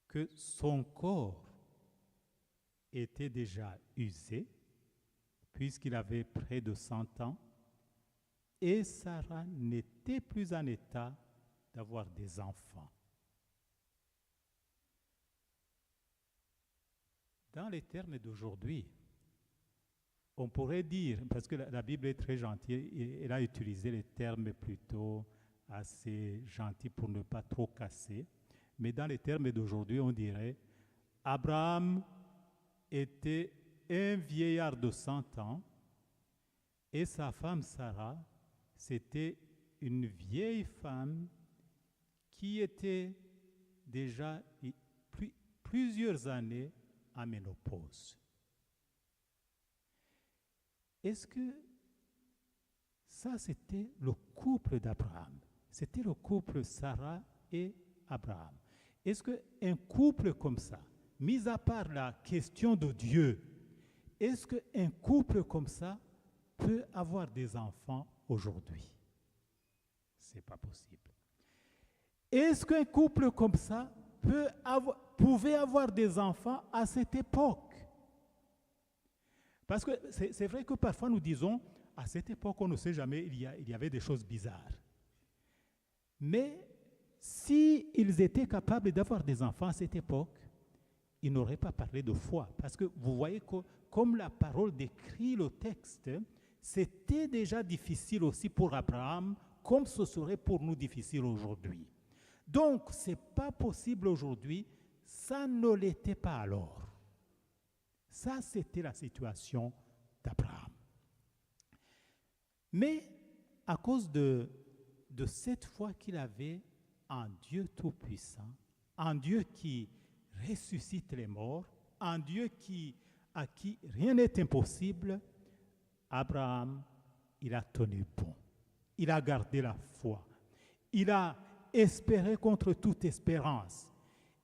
que son corps était déjà usé, puisqu'il avait près de 100 ans, et Sarah n'était plus en état d'avoir des enfants. Dans les termes d'aujourd'hui, on pourrait dire, parce que la Bible est très gentille, elle a utilisé les termes plutôt assez gentils pour ne pas trop casser, mais dans les termes d'aujourd'hui, on dirait Abraham était un vieillard de 100 ans et sa femme Sarah, c'était une vieille femme qui était déjà plusieurs années en ménopause. Est-ce que ça, c'était le couple d'Abraham? C'était le couple Sarah et Abraham. Est-ce qu'un couple comme ça, mis à part la question de Dieu, est-ce qu'un couple comme ça peut avoir des enfants aujourd'hui? Ce n'est pas possible. Est-ce qu'un couple comme ça pouvait avoir des enfants à cette époque? Parce que c'est vrai que parfois nous disons, à cette époque, on ne sait jamais, il y avait des choses bizarres. Mais s'ils étaient capables d'avoir des enfants à cette époque, ils n'auraient pas parlé de foi. Parce que vous voyez que, comme la parole décrit le texte, c'était déjà difficile aussi pour Abraham, comme ce serait pour nous difficile aujourd'hui. Donc, ce n'est pas possible aujourd'hui, ça ne l'était pas alors. Ça, c'était la situation d'Abraham. Mais à cause de cette foi qu'il avait en Dieu Tout-Puissant, en Dieu qui ressuscite les morts, en Dieu à qui rien n'est impossible, Abraham, il a tenu bon. Il a gardé la foi. Il a espéré contre toute espérance.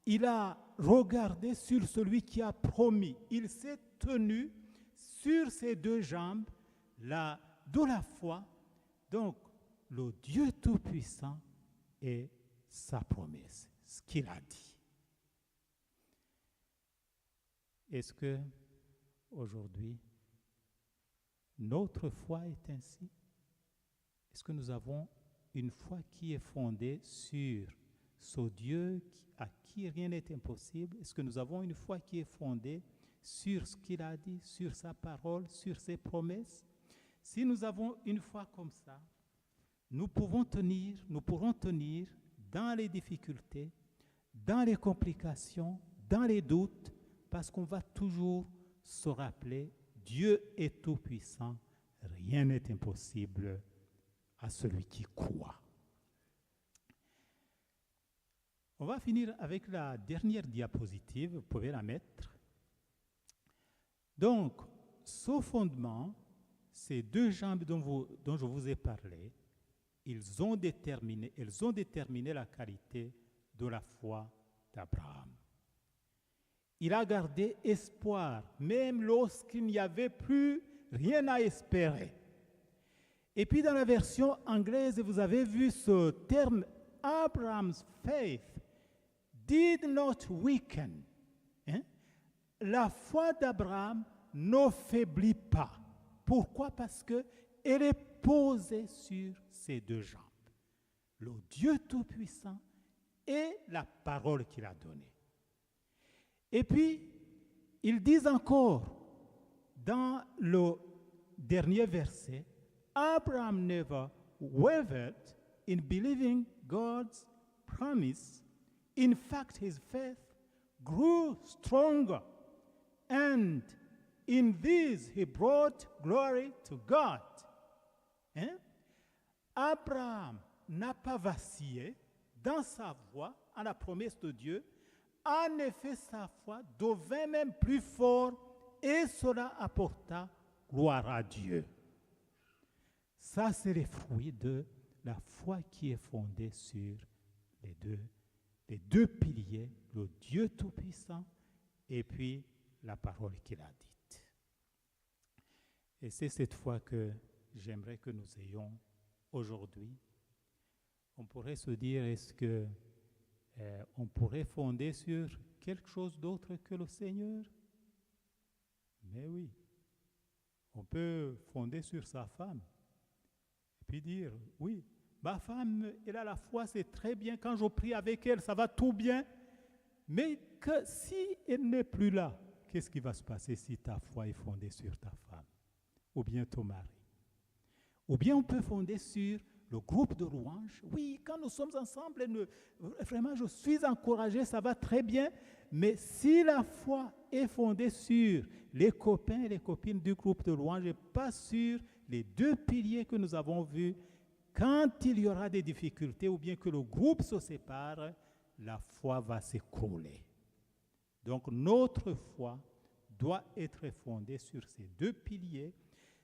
Il a regardé sur celui qui a promis. Il s'est tenu sur ses deux jambes de la foi. Donc, le Dieu Tout-Puissant et sa promesse, ce qu'il a dit. Est-ce que aujourd'hui, notre foi est ainsi? Est-ce que nous avons une foi qui est fondée sur ce Dieu à qui rien n'est impossible? Est-ce que nous avons une foi qui est fondée sur ce qu'il a dit, sur sa parole, sur ses promesses? Si nous avons une foi comme ça, nous pourrons tenir dans les difficultés, dans les complications, dans les doutes, parce qu'on va toujours se rappeler, Dieu est tout-puissant, rien n'est impossible à celui qui croit. On va finir avec la dernière diapositive, vous pouvez la mettre. Donc, ce fondement, ces deux jambes dont je vous ai parlé, elles ont déterminé la qualité de la foi d'Abraham. Il a gardé espoir, même lorsqu'il n'y avait plus rien à espérer. Et puis dans la version anglaise, vous avez vu ce terme, Abraham's faith did not weaken. la foi d'Abraham ne faiblit pas. Pourquoi? Parce qu'elle est posée sur ses deux jambes. Le Dieu Tout-Puissant et la parole qu'il a donnée. Et puis, ils disent encore, dans le dernier verset, Abraham never wavered in believing God's promise. In fact, his faith grew stronger, and in this he brought glory to God. Hein? Abraham n'a pas vacillé dans sa foi à la promesse de Dieu. En effet, sa foi devint même plus forte et cela apporta gloire à Dieu. Ça, c'est le fruit de la foi qui est fondée sur les deux piliers, le Dieu Tout-Puissant et puis la parole qu'il a dite. Et c'est cette foi que j'aimerais que nous ayons aujourd'hui. On pourrait se dire, est-ce que on pourrait fonder sur quelque chose d'autre que le Seigneur? Mais oui, on peut fonder sur sa femme et puis dire, oui, ma femme, elle a la foi, c'est très bien, quand je prie avec elle, ça va tout bien, mais que si elle n'est plus là, qu'est-ce qui va se passer si ta foi est fondée sur ta femme ou bien ton mari? Ou bien on peut fonder sur le groupe de louanges. Oui, quand nous sommes ensemble, vraiment, je suis encouragé, ça va très bien. Mais si la foi est fondée sur les copains et les copines du groupe de louanges et pas sur les deux piliers que nous avons vus, quand il y aura des difficultés ou bien que le groupe se sépare, la foi va s'écrouler. Donc notre foi doit être fondée sur ces deux piliers.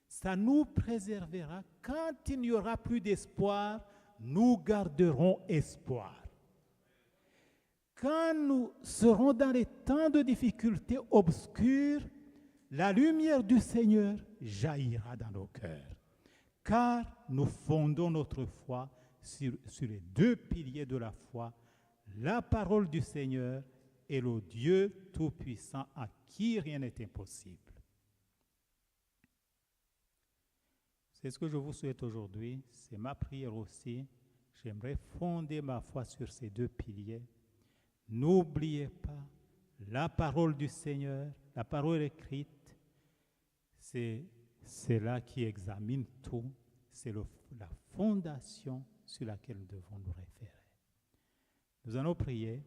Ça nous préservera. Quand il n'y aura plus d'espoir, nous garderons espoir. Quand nous serons dans les temps de difficultés obscures, la lumière du Seigneur jaillira dans nos cœurs. Car nous fondons notre foi sur les deux piliers de la foi, la parole du Seigneur et le Dieu Tout-Puissant à qui rien n'est impossible. C'est ce que je vous souhaite aujourd'hui, c'est ma prière aussi. J'aimerais fonder ma foi sur ces deux piliers. N'oubliez pas la parole du Seigneur, la parole écrite, c'est là qui examine tout. C'est la fondation sur laquelle nous devons nous référer. Nous allons prier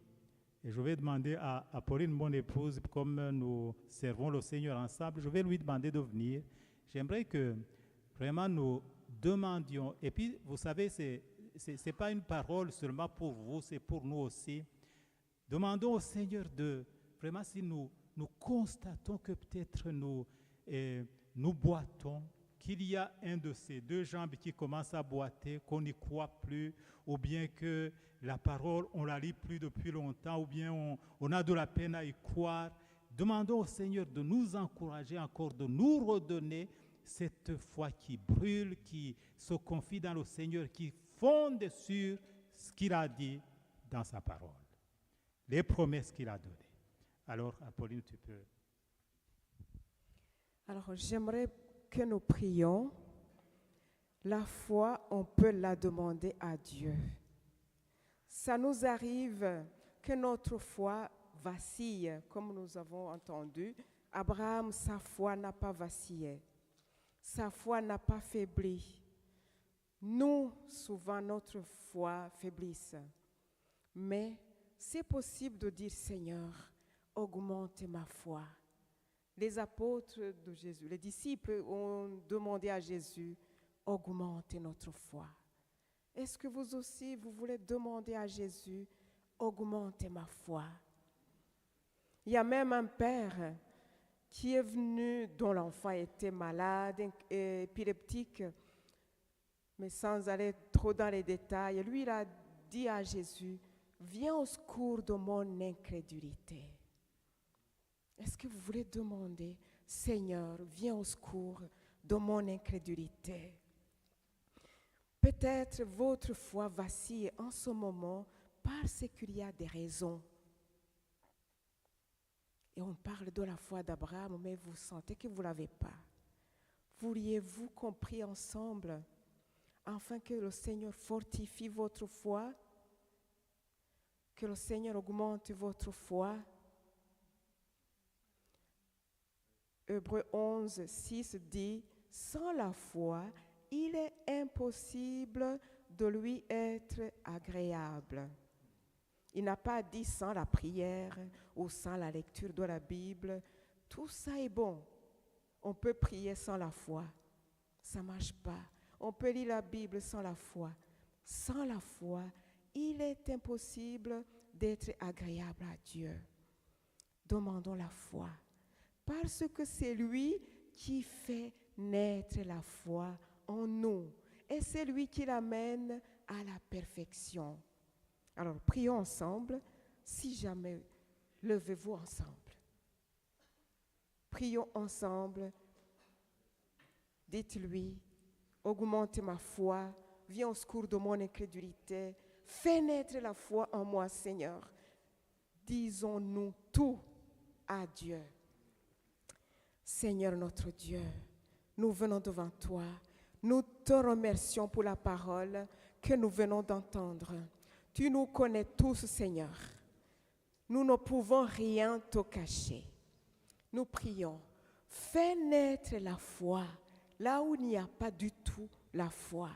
et je vais demander à Pauline, mon épouse, comme nous servons le Seigneur ensemble, je vais lui demander de venir. J'aimerais que vraiment nous demandions, et puis vous savez, c'est pas une parole seulement pour vous, c'est pour nous aussi. Demandons au Seigneur de, vraiment si nous constatons que peut-être nous boitons, qu'il y a un de ces deux jambes qui commence à boiter, qu'on n'y croit plus, ou bien que la parole, on la lit plus depuis longtemps, ou bien on a de la peine à y croire. Demandons au Seigneur de nous encourager encore, de nous redonner cette foi qui brûle, qui se confie dans le Seigneur, qui fonde sur ce qu'il a dit dans sa parole, les promesses qu'il a données. Alors, Apolline, tu peux. Alors, j'aimerais que nous prions. La foi, on peut la demander à Dieu. Ça nous arrive que notre foi vacille, comme nous avons entendu. Abraham, sa foi n'a pas vacillé. Sa foi n'a pas faibli. Nous, souvent, notre foi faiblisse. Mais c'est possible de dire, Seigneur, augmente ma foi. Les apôtres de Jésus, les disciples ont demandé à Jésus, augmente notre foi. Est-ce que vous aussi, vous voulez demander à Jésus, augmente ma foi? Il y a même un père qui est venu, dont l'enfant était malade, épileptique, mais sans aller trop dans les détails. Lui, il a dit à Jésus, viens au secours de mon incrédulité. Est-ce que vous voulez demander, Seigneur, viens au secours de mon incrédulité? Peut-être votre foi vacille en ce moment parce qu'il y a des raisons. Et on parle de la foi d'Abraham, mais vous sentez que vous ne l'avez pas. Vouliez-vous qu'on prie ensemble afin que le Seigneur fortifie votre foi, que le Seigneur augmente votre foi? Hébreux 11, 6 dit, « Sans la foi, il est impossible de lui être agréable. » Il n'a pas dit sans la prière ou sans la lecture de la Bible. Tout ça est bon. On peut prier sans la foi. Ça ne marche pas. On peut lire la Bible sans la foi. Sans la foi, il est impossible d'être agréable à Dieu. Demandons la foi. Parce que c'est lui qui fait naître la foi en nous. Et c'est lui qui l'amène à la perfection. Alors, prions ensemble. Si jamais, levez-vous ensemble. Prions ensemble. Dites-lui, augmente ma foi, viens au secours de mon incrédulité, fais naître la foi en moi, Seigneur. Disons-nous tout à Dieu. Seigneur notre Dieu, nous venons devant toi. Nous te remercions pour la parole que nous venons d'entendre. Tu nous connais tous, Seigneur. Nous ne pouvons rien te cacher. Nous prions, fais naître la foi là où il n'y a pas du tout la foi.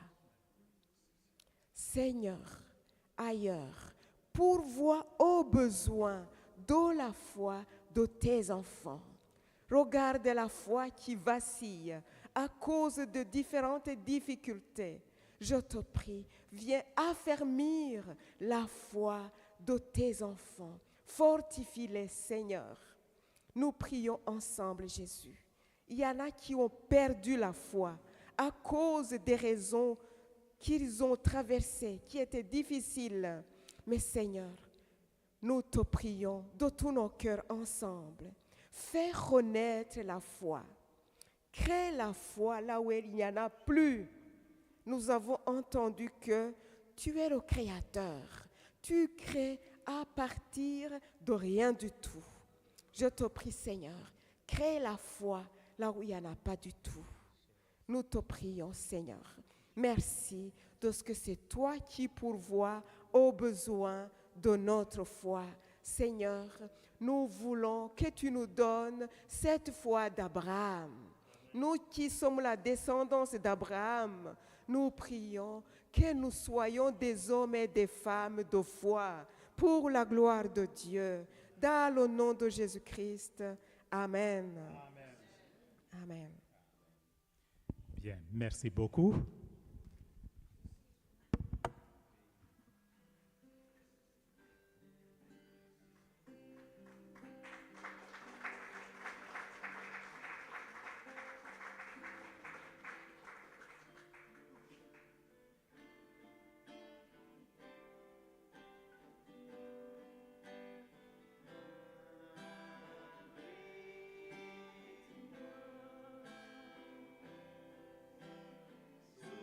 Seigneur, ailleurs, pourvois aux besoins de la foi de tes enfants. Regarde la foi qui vacille à cause de différentes difficultés. Je te prie, viens affermir la foi de tes enfants. Fortifie-les, Seigneur. Nous prions ensemble, Jésus. Il y en a qui ont perdu la foi à cause des raisons qu'ils ont traversées, qui étaient difficiles. Mais Seigneur, nous te prions de tous nos cœurs ensemble. Fais renaître la foi. Crée la foi là où il n'y en a plus. Nous avons entendu que tu es le Créateur. Tu crées à partir de rien du tout. Je te prie, Seigneur, crée la foi là où il n'y en a pas du tout. Nous te prions, Seigneur. Merci de ce que c'est toi qui pourvois aux besoins de notre foi. Seigneur, nous voulons que tu nous donnes cette foi d'Abraham. Nous qui sommes la descendance d'Abraham, nous prions que nous soyons des hommes et des femmes de foi pour la gloire de Dieu. Dans le nom de Jésus-Christ. Amen. Amen. Amen. Bien, merci beaucoup. Sous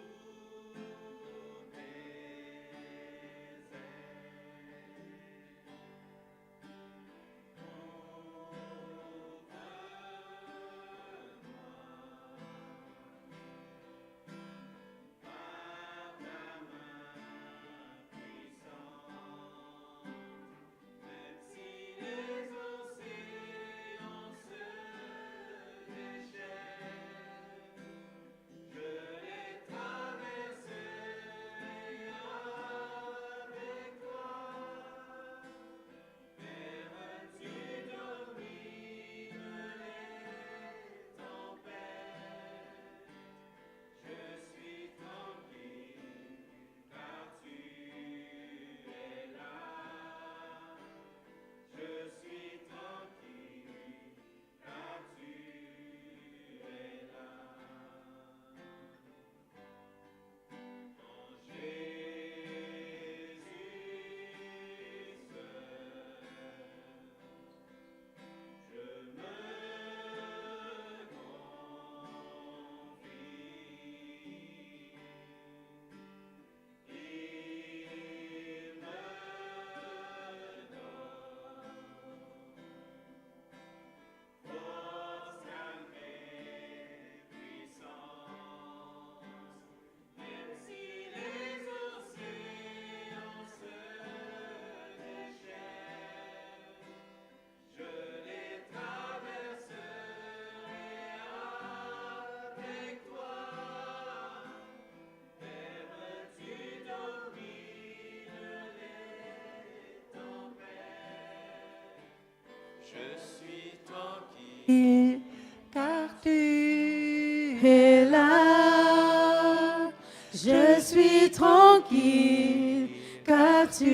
suis tranquille, car tu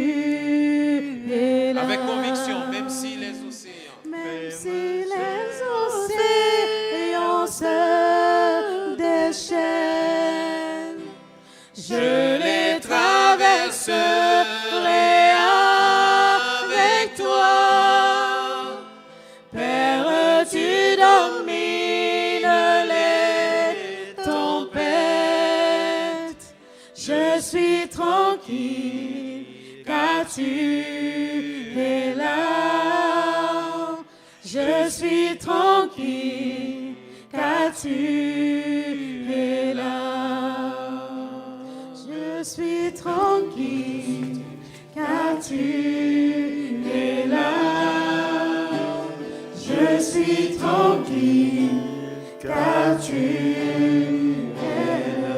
es là. Avec conviction, même si les océans, Même si les océans se déchaînent, je les traverserai avec toi. Père, tu domines les tempêtes. Je suis tranquille, car tu es là. Je suis tranquille, car tu es là. Je suis tranquille, car tu es là. Je suis tranquille, car tu es là.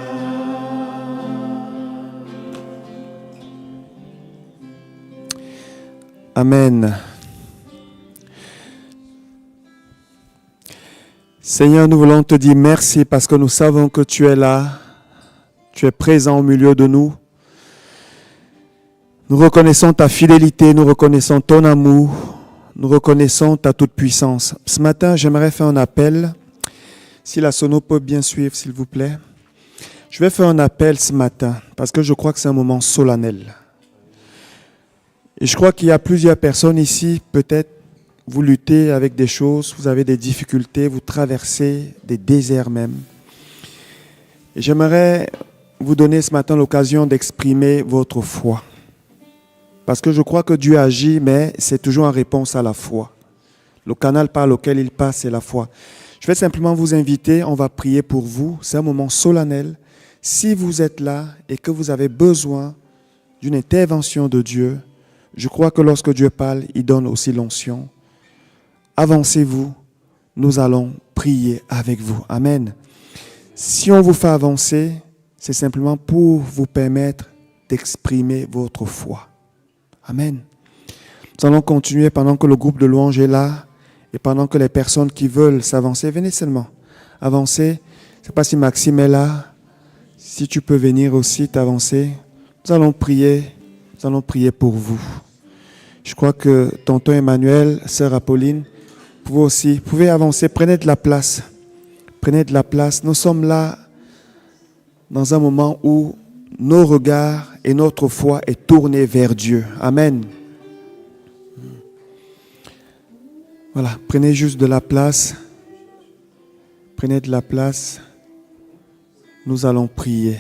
Amen. Seigneur, nous voulons te dire merci parce que nous savons que tu es là, tu es présent au milieu de nous. Nous reconnaissons ta fidélité, nous reconnaissons ton amour, nous reconnaissons ta toute-puissance. Ce matin, j'aimerais faire un appel. Si la sono peut bien suivre, s'il vous plaît. Je vais faire un appel ce matin parce que je crois que c'est un moment solennel. Et je crois qu'il y a plusieurs personnes ici, peut-être vous luttez avec des choses, vous avez des difficultés, vous traversez des déserts même. Et j'aimerais vous donner ce matin l'occasion d'exprimer votre foi. Parce que je crois que Dieu agit, mais c'est toujours en réponse à la foi. Le canal par lequel il passe, c'est la foi. Je vais simplement vous inviter, on va prier pour vous. C'est un moment solennel. Si vous êtes là et que vous avez besoin d'une intervention de Dieu, je crois que lorsque Dieu parle, il donne aussi l'onction. Avancez-vous, nous allons prier avec vous. Amen. Si on vous fait avancer, c'est simplement pour vous permettre d'exprimer votre foi. Amen. Nous allons continuer pendant que le groupe de louange est là et pendant que les personnes qui veulent s'avancer, venez seulement. Avancez. Je ne sais pas si Maxime est là. Si tu peux venir aussi t'avancer. Nous allons prier pour vous. Je crois que tonton Emmanuel, sœur Apolline, vous pouvez avancer, prenez de la place. Prenez de la place. Nous sommes là dans un moment où nos regards et notre foi est tournée vers Dieu. Amen. Voilà, prenez juste de la place. Prenez de la place. Nous allons prier.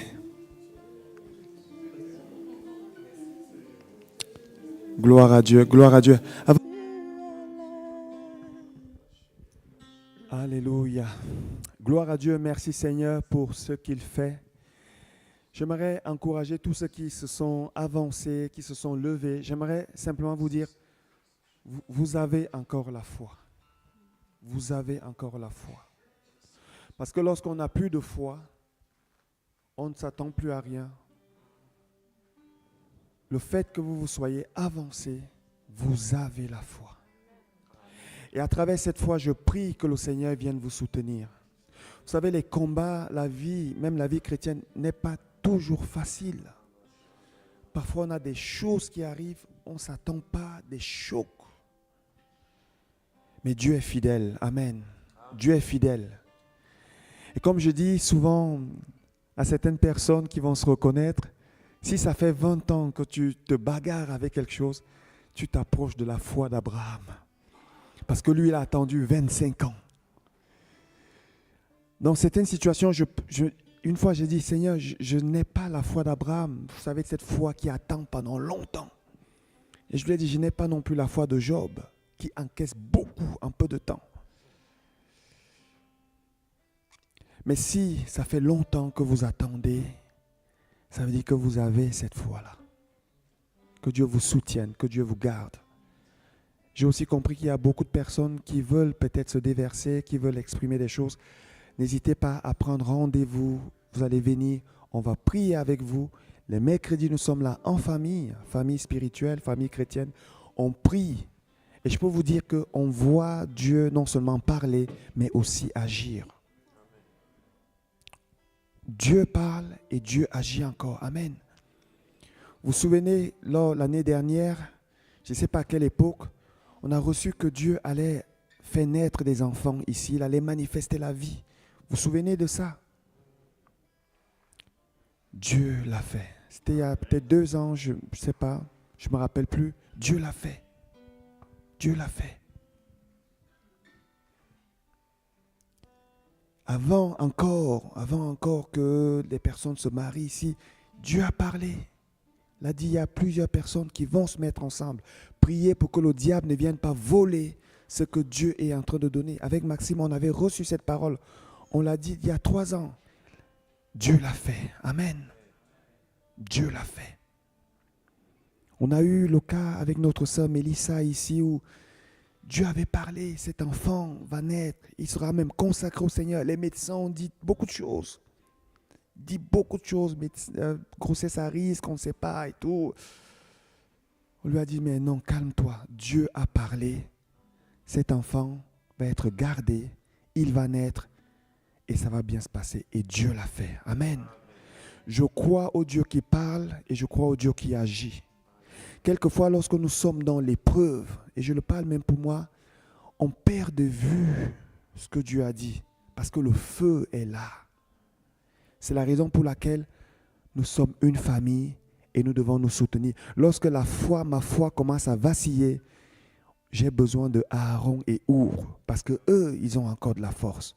Gloire à Dieu, gloire à Dieu. Alléluia. Gloire à Dieu, merci Seigneur pour ce qu'il fait. J'aimerais encourager tous ceux qui se sont avancés, qui se sont levés. J'aimerais simplement vous dire, vous avez encore la foi. Vous avez encore la foi. Parce que lorsqu'on n'a plus de foi, on ne s'attend plus à rien. Le fait que vous soyez avancé, vous avez la foi. Et à travers cette foi, je prie que le Seigneur vienne vous soutenir. Vous savez, les combats, la vie, même la vie chrétienne, n'est pas toujours facile. Parfois, on a des choses qui arrivent, on ne s'attend pas, des chocs. Mais Dieu est fidèle. Amen. Dieu est fidèle. Et comme je dis souvent à certaines personnes qui vont se reconnaître, si ça fait 20 ans que tu te bagarres avec quelque chose, tu t'approches de la foi d'Abraham. Parce que lui, il a attendu 25 ans. Dans certaines situations, une fois, j'ai dit, Seigneur, je n'ai pas la foi d'Abraham. Vous savez, cette foi qui attend pendant longtemps. Et je lui ai dit, je n'ai pas non plus la foi de Job, qui encaisse beaucoup en peu de temps. Mais si ça fait longtemps que vous attendez, ça veut dire que vous avez cette foi-là. Que Dieu vous soutienne, que Dieu vous garde. J'ai aussi compris qu'il y a beaucoup de personnes qui veulent peut-être se déverser, qui veulent exprimer des choses. N'hésitez pas à prendre rendez-vous. Vous allez venir, on va prier avec vous. Les mercredis, nous sommes là en famille, famille spirituelle, famille chrétienne. On prie. Et je peux vous dire qu'on voit Dieu non seulement parler, mais aussi agir. Dieu parle et Dieu agit encore. Amen. Vous vous souvenez, l'année dernière, je ne sais pas à quelle époque, on a reçu que Dieu allait faire naître des enfants ici, il allait manifester la vie. Vous vous souvenez de ça? Dieu l'a fait. C'était il y a peut-être 2 ans, je ne sais pas, je ne me rappelle plus. Dieu l'a fait. Dieu l'a fait. Avant encore que les personnes se marient ici, Dieu a parlé. Il a dit, il y a plusieurs personnes qui vont se mettre ensemble. Priez pour que le diable ne vienne pas voler ce que Dieu est en train de donner. Avec Maxime, on avait reçu cette parole. On l'a dit il y a 3 ans. Dieu l'a fait. Amen. Dieu l'a fait. On a eu le cas avec notre sœur Mélissa ici où Dieu avait parlé, cet enfant va naître, il sera même consacré au Seigneur. Les médecins ont dit beaucoup de choses. Grossesse à risque, on ne sait pas et tout. On lui a dit, mais non, calme-toi. Dieu a parlé. Cet enfant va être gardé, il va naître et ça va bien se passer. Et Dieu l'a fait. Amen. Je crois au Dieu qui parle et je crois au Dieu qui agit. Quelquefois, lorsque nous sommes dans l'épreuve, et je le parle même pour moi, on perd de vue ce que Dieu a dit, parce que le feu est là. C'est la raison pour laquelle nous sommes une famille et nous devons nous soutenir. Lorsque ma foi commence à vaciller, j'ai besoin de Aaron et Our, parce que eux, ils ont encore de la force.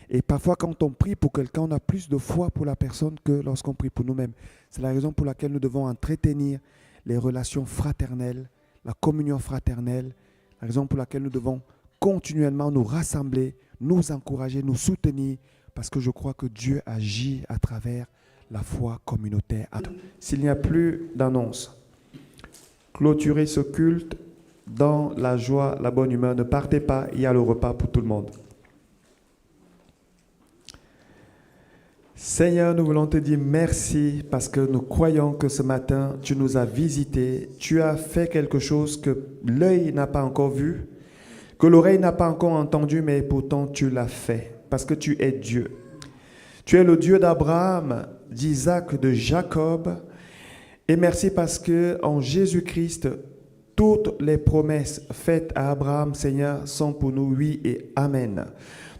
Et parfois, quand on prie pour quelqu'un, on a plus de foi pour la personne que lorsqu'on prie pour nous-mêmes. C'est la raison pour laquelle nous devons entretenir les relations fraternelles, la communion fraternelle, la raison pour laquelle nous devons continuellement nous rassembler, nous encourager, nous soutenir, parce que je crois que Dieu agit à travers la foi communautaire. S'il n'y a plus d'annonces, clôturez ce culte dans la joie, la bonne humeur. Ne partez pas, il y a le repas pour tout le monde. Seigneur, nous voulons te dire merci parce que nous croyons que ce matin, tu nous as visités, tu as fait quelque chose que l'œil n'a pas encore vu, que l'oreille n'a pas encore entendu, mais pourtant tu l'as fait parce que tu es Dieu. Tu es le Dieu d'Abraham, d'Isaac, de Jacob. Et merci parce que en Jésus-Christ, toutes les promesses faites à Abraham, Seigneur, sont pour nous oui et amen.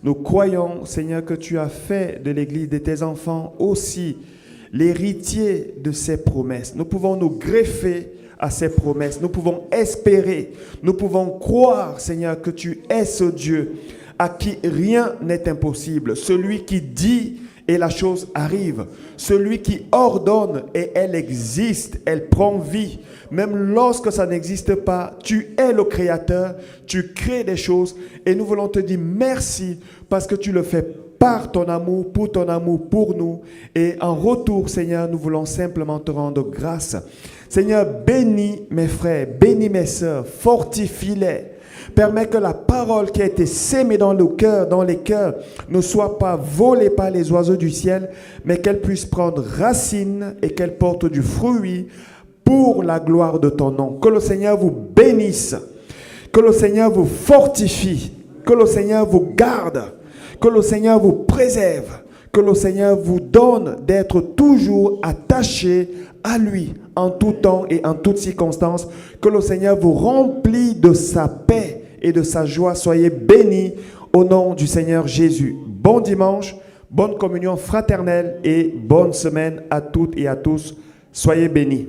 Nous croyons, Seigneur, que tu as fait de l'Église de tes enfants aussi l'héritier de ces promesses. Nous pouvons nous greffer à ces promesses. Nous pouvons espérer. Nous pouvons croire, Seigneur, que tu es ce Dieu à qui rien n'est impossible. Celui qui dit et la chose arrive. Celui qui ordonne et elle existe, elle prend vie. Même lorsque ça n'existe pas, tu es le créateur, tu crées des choses et nous voulons te dire merci parce que tu le fais par ton amour pour nous. Et en retour, Seigneur, nous voulons simplement te rendre grâce. Seigneur, bénis mes frères, bénis mes sœurs, fortifie-les. Permets que la parole qui a été sémée dans le cœur, dans les cœurs, ne soit pas volée par les oiseaux du ciel, mais qu'elle puisse prendre racine et qu'elle porte du fruit pour la gloire de ton nom. Que le Seigneur vous bénisse, que le Seigneur vous fortifie, que le Seigneur vous garde, que le Seigneur vous préserve, que le Seigneur vous donne d'être toujours attaché à lui en tout temps et en toutes circonstances. Que le Seigneur vous remplit de sa paix et de sa joie. Soyez bénis au nom du Seigneur Jésus. Bon dimanche, bonne communion fraternelle et bonne semaine à toutes et à tous. Soyez bénis.